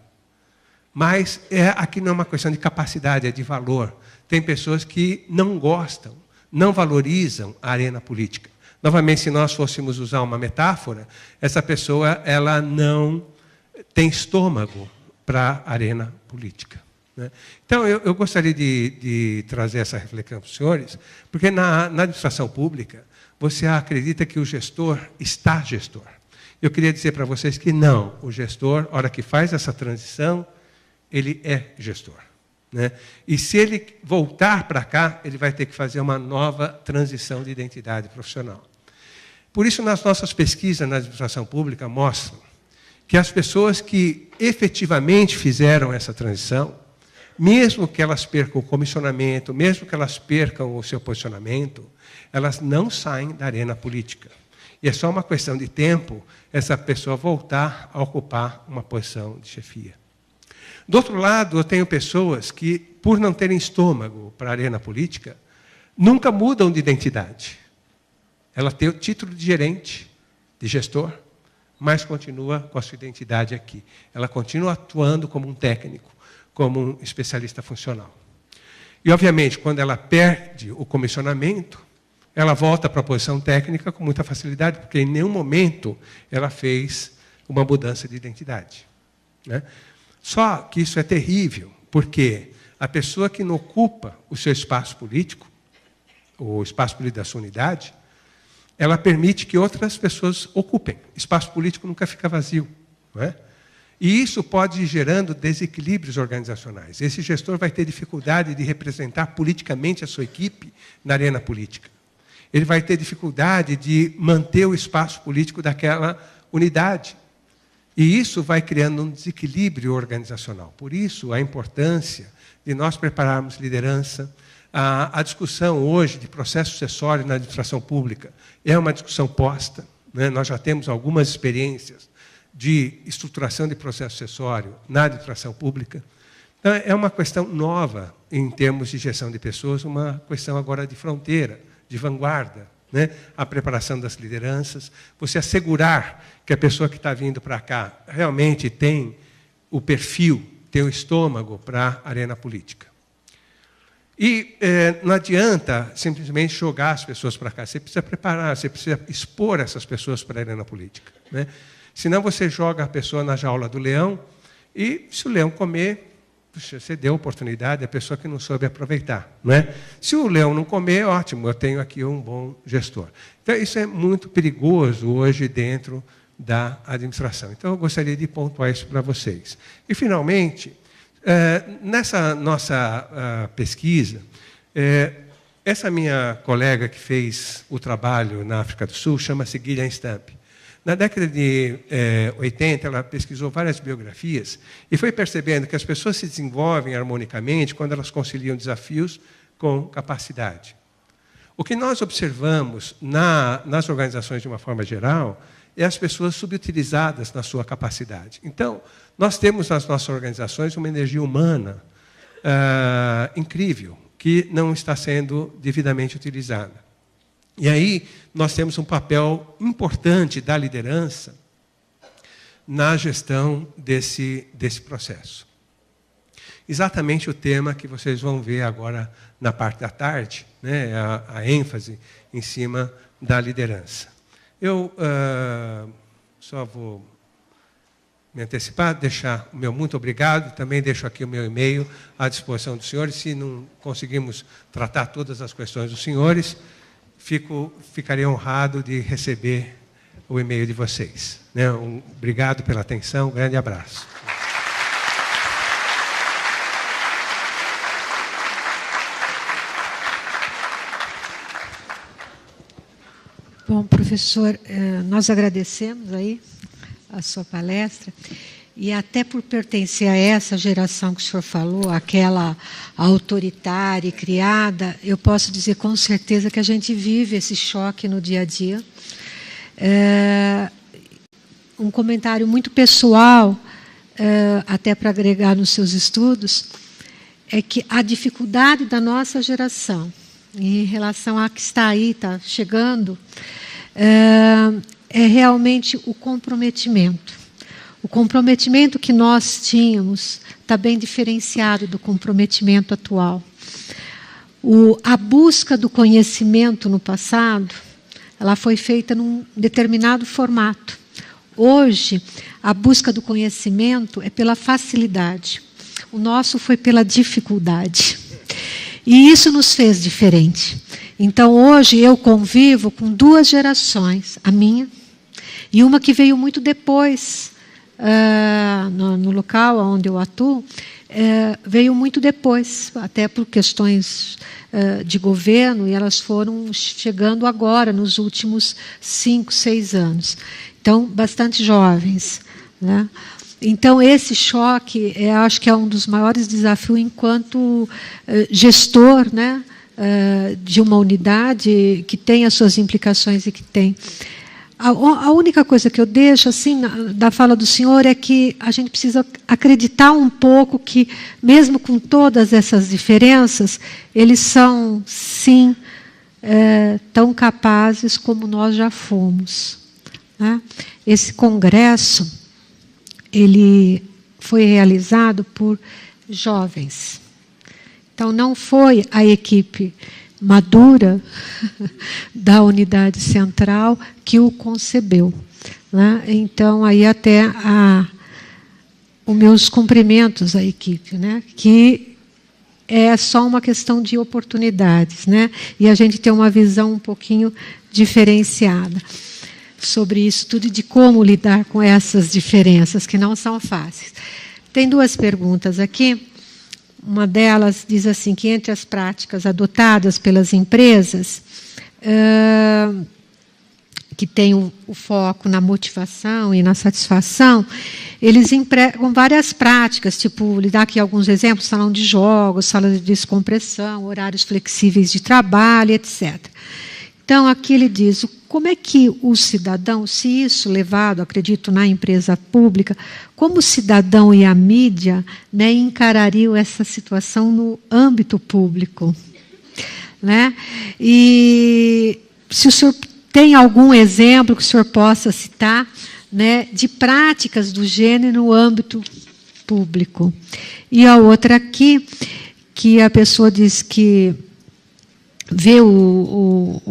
Mas aqui não é uma questão de capacidade, é de valor. Tem pessoas que não gostam, não valorizam a arena política. Novamente, se nós fôssemos usar uma metáfora, essa pessoa ela não tem estômago para a arena política. Né? Então, eu gostaria de trazer essa reflexão para os senhores, porque na administração pública, você acredita que o gestor está gestor. Eu queria dizer para vocês que não, o gestor, na hora que faz essa transição, ele é gestor, né? E se ele voltar para cá, ele vai ter que fazer uma nova transição de identidade profissional. Por isso, nas nossas pesquisas na administração pública mostram que as pessoas que efetivamente fizeram essa transição, mesmo que elas percam o comissionamento, mesmo que elas percam o seu posicionamento, elas não saem da arena política. E é só uma questão de tempo essa pessoa voltar a ocupar uma posição de chefia. Do outro lado, eu tenho pessoas que, por não terem estômago para a arena política, nunca mudam de identidade. Ela tem o título de gerente, de gestor, mas continua com a sua identidade aqui. Ela continua atuando como um técnico, como um especialista funcional. E, obviamente, quando ela perde o comissionamento, ela volta para a posição técnica com muita facilidade, porque em nenhum momento ela fez uma mudança de identidade, né? Só que isso é terrível, porque a pessoa que não ocupa o seu espaço político, o espaço político da sua unidade, ela permite que outras pessoas ocupem. Espaço político nunca fica vazio, não é? E isso pode ir gerando desequilíbrios organizacionais. Esse gestor vai ter dificuldade de representar politicamente a sua equipe na arena política. Ele vai ter dificuldade de manter o espaço político daquela unidade. E isso vai criando um desequilíbrio organizacional. Por isso, a importância de nós prepararmos liderança. A discussão hoje de processo sucessório na administração pública é uma discussão posta, né? Nós já temos algumas experiências de estruturação de processo sucessório na administração pública. Então, é uma questão nova em termos de gestão de pessoas, uma questão agora de fronteira, de vanguarda, né? A preparação das lideranças, você assegurar que a pessoa que está vindo para cá realmente tem o perfil, tem o estômago para a arena política. E não adianta simplesmente jogar as pessoas para cá. Você precisa preparar, você precisa expor essas pessoas para a arena política, né? Senão você joga a pessoa na jaula do leão e, se o leão comer, você deu a oportunidade à pessoa que não soube aproveitar, não é? Se o leão não comer, ótimo, eu tenho aqui um bom gestor. Então, isso é muito perigoso hoje dentro da administração. Então, eu gostaria de pontuar isso para vocês. E, finalmente, nessa nossa pesquisa, essa minha colega que fez o trabalho na África do Sul chama-se Gillian Stamp. Na década de 80, ela pesquisou várias biografias e foi percebendo que as pessoas se desenvolvem harmonicamente quando elas conciliam desafios com capacidade. O que nós observamos nas organizações de uma forma geral é as pessoas subutilizadas na sua capacidade. Então, nós temos nas nossas organizações uma energia humana incrível, que não está sendo devidamente utilizada. E aí, nós temos um papel importante da liderança na gestão desse processo. Exatamente o tema que vocês vão ver agora na parte da tarde, né, a ênfase em cima da liderança. Eu só vou me antecipar, deixar o meu muito obrigado, também deixo aqui o meu e-mail à disposição dos senhores. Se não conseguimos tratar todas as questões dos senhores, ficarei honrado de receber o e-mail de vocês, né? Obrigado pela atenção, um grande abraço. Bom, professor, nós agradecemos aí a sua palestra, e até por pertencer a essa geração que o senhor falou, aquela autoritária e criada, eu posso dizer com certeza que a gente vive esse choque no dia a dia. Um comentário muito pessoal, até para agregar nos seus estudos, é que a dificuldade da nossa geração, em relação a que está aí, está chegando, é realmente o comprometimento. O comprometimento que nós tínhamos está bem diferenciado do comprometimento atual. A busca do conhecimento no passado, ela foi feita num determinado formato. Hoje, a busca do conhecimento é pela facilidade. O nosso foi pela dificuldade. E isso nos fez diferente. Então, hoje, eu convivo com 2 gerações, a minha e uma que veio muito depois, no local onde eu atuo, veio muito depois, até por questões de governo, e elas foram chegando agora, nos últimos 5, 6 anos. Então, bastante jovens, né? Então, esse choque, acho que é um dos maiores desafios enquanto gestor, né, de uma unidade que tem as suas implicações e que tem. A única coisa que eu deixo assim da fala do senhor é que a gente precisa acreditar um pouco que, mesmo com todas essas diferenças, eles são, sim, tão capazes como nós já fomos, né? Esse congresso, ele foi realizado por jovens. Então, não foi a equipe madura da unidade central que o concebeu, né? Então, aí até os meus cumprimentos à equipe, né? Que é só uma questão de oportunidades, né? E a gente tem uma visão um pouquinho diferenciada sobre isso tudo e de como lidar com essas diferenças, que não são fáceis. Tem 2 perguntas aqui. Uma delas diz assim, que entre as práticas adotadas pelas empresas, que tem o foco na motivação e na satisfação, eles empregam várias práticas, tipo, lhe dar aqui alguns exemplos, salão de jogos, sala de descompressão, horários flexíveis de trabalho, etc. Então, aqui ele diz, como é que o cidadão, se isso levado, acredito, na empresa pública, como o cidadão e a mídia, né, encarariam essa situação no âmbito público, né? E se o senhor tem algum exemplo que o senhor possa citar, né, de práticas do gênero no âmbito público. E a outra aqui, que a pessoa diz que vê o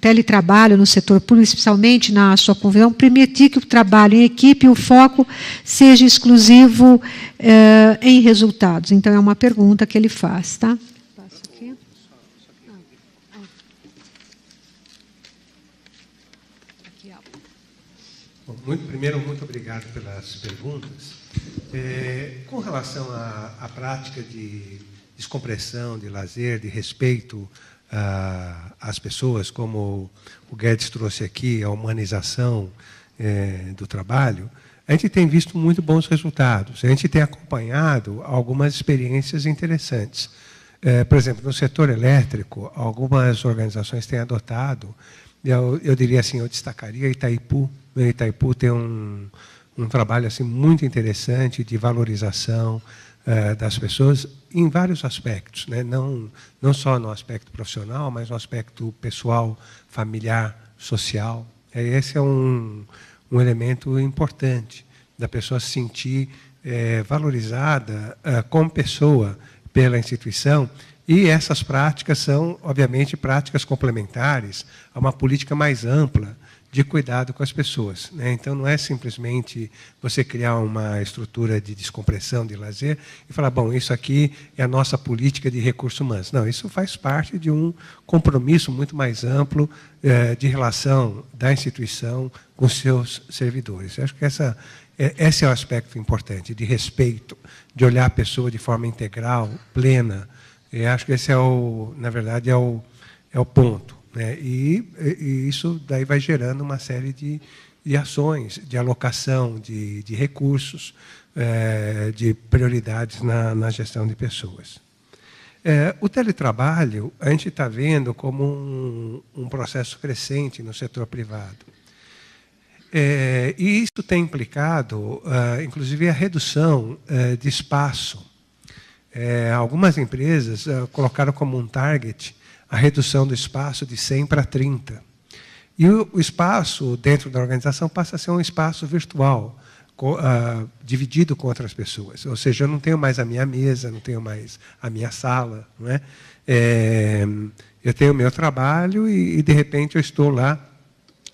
teletrabalho no setor público, especialmente na sua convenção, permitir que o trabalho em equipe e o foco seja exclusivo em resultados. Então, é uma pergunta que ele faz, tá? Passo aqui. Bom, primeiro, muito obrigado pelas perguntas. Com relação à prática de descompressão, de lazer, de respeito às pessoas, como o Guedes trouxe aqui, a humanização do trabalho, a gente tem visto muito bons resultados. A gente tem acompanhado algumas experiências interessantes. Por exemplo, no setor elétrico, algumas organizações têm adotado, eu diria assim, eu destacaria Itaipu. Itaipu tem um trabalho assim, muito interessante de valorização das pessoas em vários aspectos, né? Não só no aspecto profissional, mas no aspecto pessoal, familiar, social. Esse é um elemento importante da pessoa se sentir valorizada como pessoa pela instituição, e essas práticas são, obviamente, práticas complementares a uma política mais ampla de cuidado com as pessoas, né? Então, não é simplesmente você criar uma estrutura de descompressão, de lazer, e falar, bom, isso aqui é a nossa política de recursos humanos. Não, isso faz parte de um compromisso muito mais amplo de relação da instituição com seus servidores. Eu acho que esse é o aspecto importante, de respeito, de olhar a pessoa de forma integral, plena. Eu acho que esse na verdade, é o ponto. E isso daí vai gerando uma série de ações, de alocação de recursos, de prioridades na gestão de pessoas. O teletrabalho, a gente está vendo como um processo crescente no setor privado. E isso tem implicado, inclusive, a redução de espaço. Algumas empresas colocaram como um target a redução do espaço de 100 para 30. E o espaço dentro da organização passa a ser um espaço virtual, dividido com outras pessoas. Ou seja, eu não tenho mais a minha mesa, não tenho mais a minha sala. Não é? Eu tenho o meu trabalho e, de repente, eu estou lá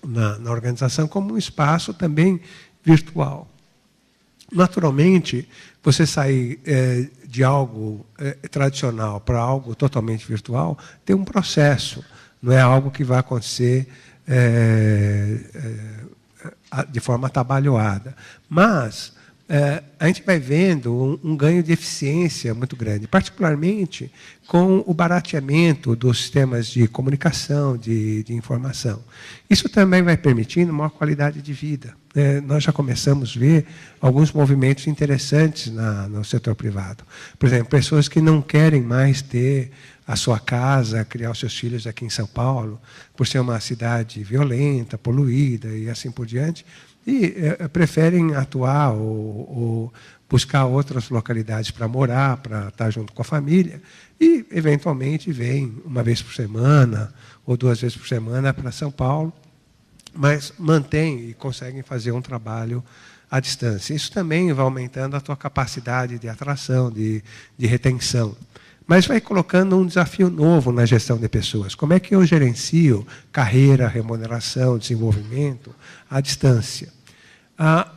na organização como um espaço também virtual. Naturalmente, você sair de algo tradicional para algo totalmente virtual tem um processo, não é algo que vai acontecer de forma atabalhoada. Mas a gente vai vendo um ganho de eficiência muito grande, particularmente com o barateamento dos sistemas de comunicação, de informação. Isso também vai permitindo maior qualidade de vida. Nós já começamos a ver alguns movimentos interessantes no setor privado. Por exemplo, pessoas que não querem mais ter a sua casa, criar os seus filhos aqui em São Paulo, por ser uma cidade violenta, poluída e assim por diante, e preferem atuar ou buscar outras localidades para morar, para estar junto com a família, e, eventualmente, vêm uma vez por semana ou 2 vezes por semana para São Paulo, mas mantêm e conseguem fazer um trabalho à distância. Isso também vai aumentando a tua capacidade de atração, de retenção. Mas vai colocando um desafio novo na gestão de pessoas. Como é que eu gerencio carreira, remuneração, desenvolvimento à distância?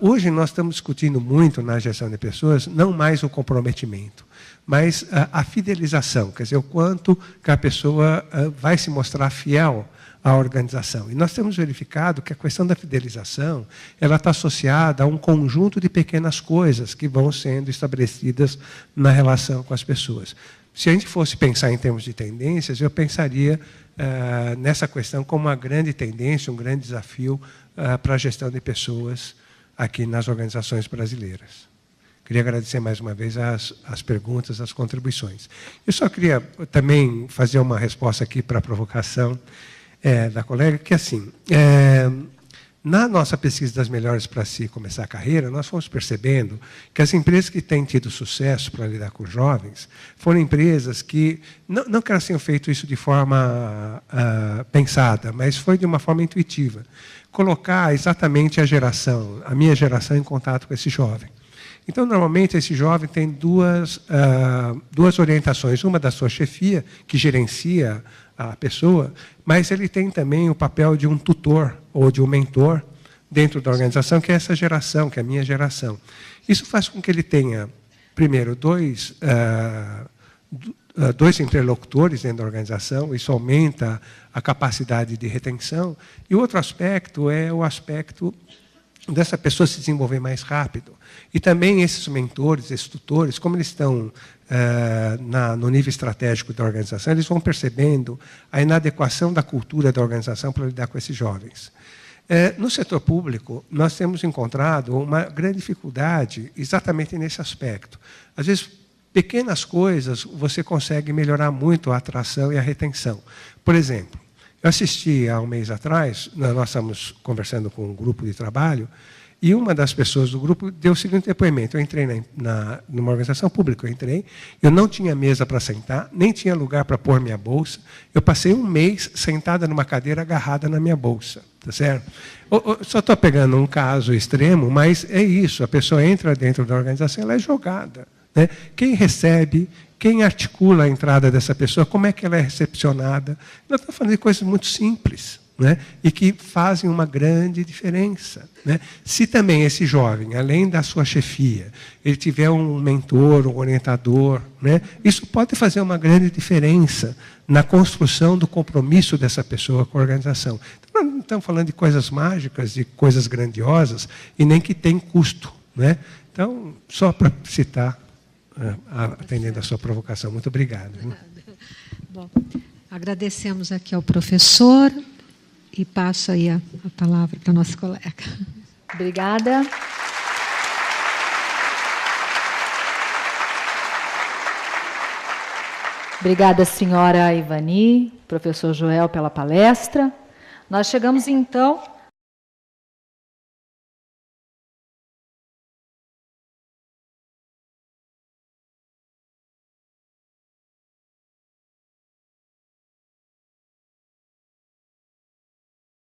Hoje nós estamos discutindo muito na gestão de pessoas, não mais o comprometimento, mas a fidelização, quer dizer, o quanto que a pessoa vai se mostrar fiel à organização. E nós temos verificado que a questão da fidelização ela está associada a um conjunto de pequenas coisas que vão sendo estabelecidas na relação com as pessoas. Se a gente fosse pensar em termos de tendências, eu pensaria nessa questão como uma grande tendência, um grande desafio para a gestão de pessoas aqui nas organizações brasileiras. Queria agradecer mais uma vez as perguntas, as contribuições. Eu só queria também fazer uma resposta aqui para a provocação da colega, que assim, na nossa pesquisa das melhores para se começar a carreira, nós fomos percebendo que as empresas que têm tido sucesso para lidar com jovens foram empresas que, não que elas tenham feito isso de forma pensada, mas foi de uma forma intuitiva. Colocar exatamente a minha geração, em contato com esse jovem. Então, normalmente, esse jovem tem duas orientações. Uma da sua chefia, que gerencia a pessoa, mas ele tem também o papel de um tutor ou de um mentor dentro da organização, que é essa geração, que é a minha geração. Isso faz com que ele tenha, primeiro, dois interlocutores dentro da organização, isso aumenta a capacidade de retenção. E o outro aspecto é o aspecto dessa pessoa se desenvolver mais rápido. E também esses mentores, esses tutores, como eles estão no nível estratégico da organização, eles vão percebendo a inadequação da cultura da organização para lidar com esses jovens. No setor público, nós temos encontrado uma grande dificuldade exatamente nesse aspecto. Às vezes, pequenas coisas você consegue melhorar muito a atração e a retenção. Por exemplo, eu assisti há um mês atrás, nós estamos conversando com um grupo de trabalho, e uma das pessoas do grupo deu o seguinte depoimento. Eu entrei numa organização pública, eu não tinha mesa para sentar, nem tinha lugar para pôr minha bolsa. Eu passei um mês sentada numa cadeira agarrada na minha bolsa. Tá certo? Só estou pegando um caso extremo, mas é isso. A pessoa entra dentro da organização, ela é jogada. Né? Quem recebe, quem articula a entrada dessa pessoa, como é que ela é recepcionada. Nós estamos falando de coisas muito simples, né? E que fazem uma grande diferença. Né? Se também esse jovem, além da sua chefia, ele tiver um mentor, um orientador, né? Isso pode fazer uma grande diferença na construção do compromisso dessa pessoa com a organização. Então, nós não estamos falando de coisas mágicas, de coisas grandiosas, e nem que tem custo. Né? Então, só para citar, atendendo a sua provocação. Muito obrigado. Bom, agradecemos aqui ao professor e passo aí a palavra para a nossa colega. Obrigada. Obrigada, senhora Ivani, professor Joel, pela palestra. Nós chegamos, então,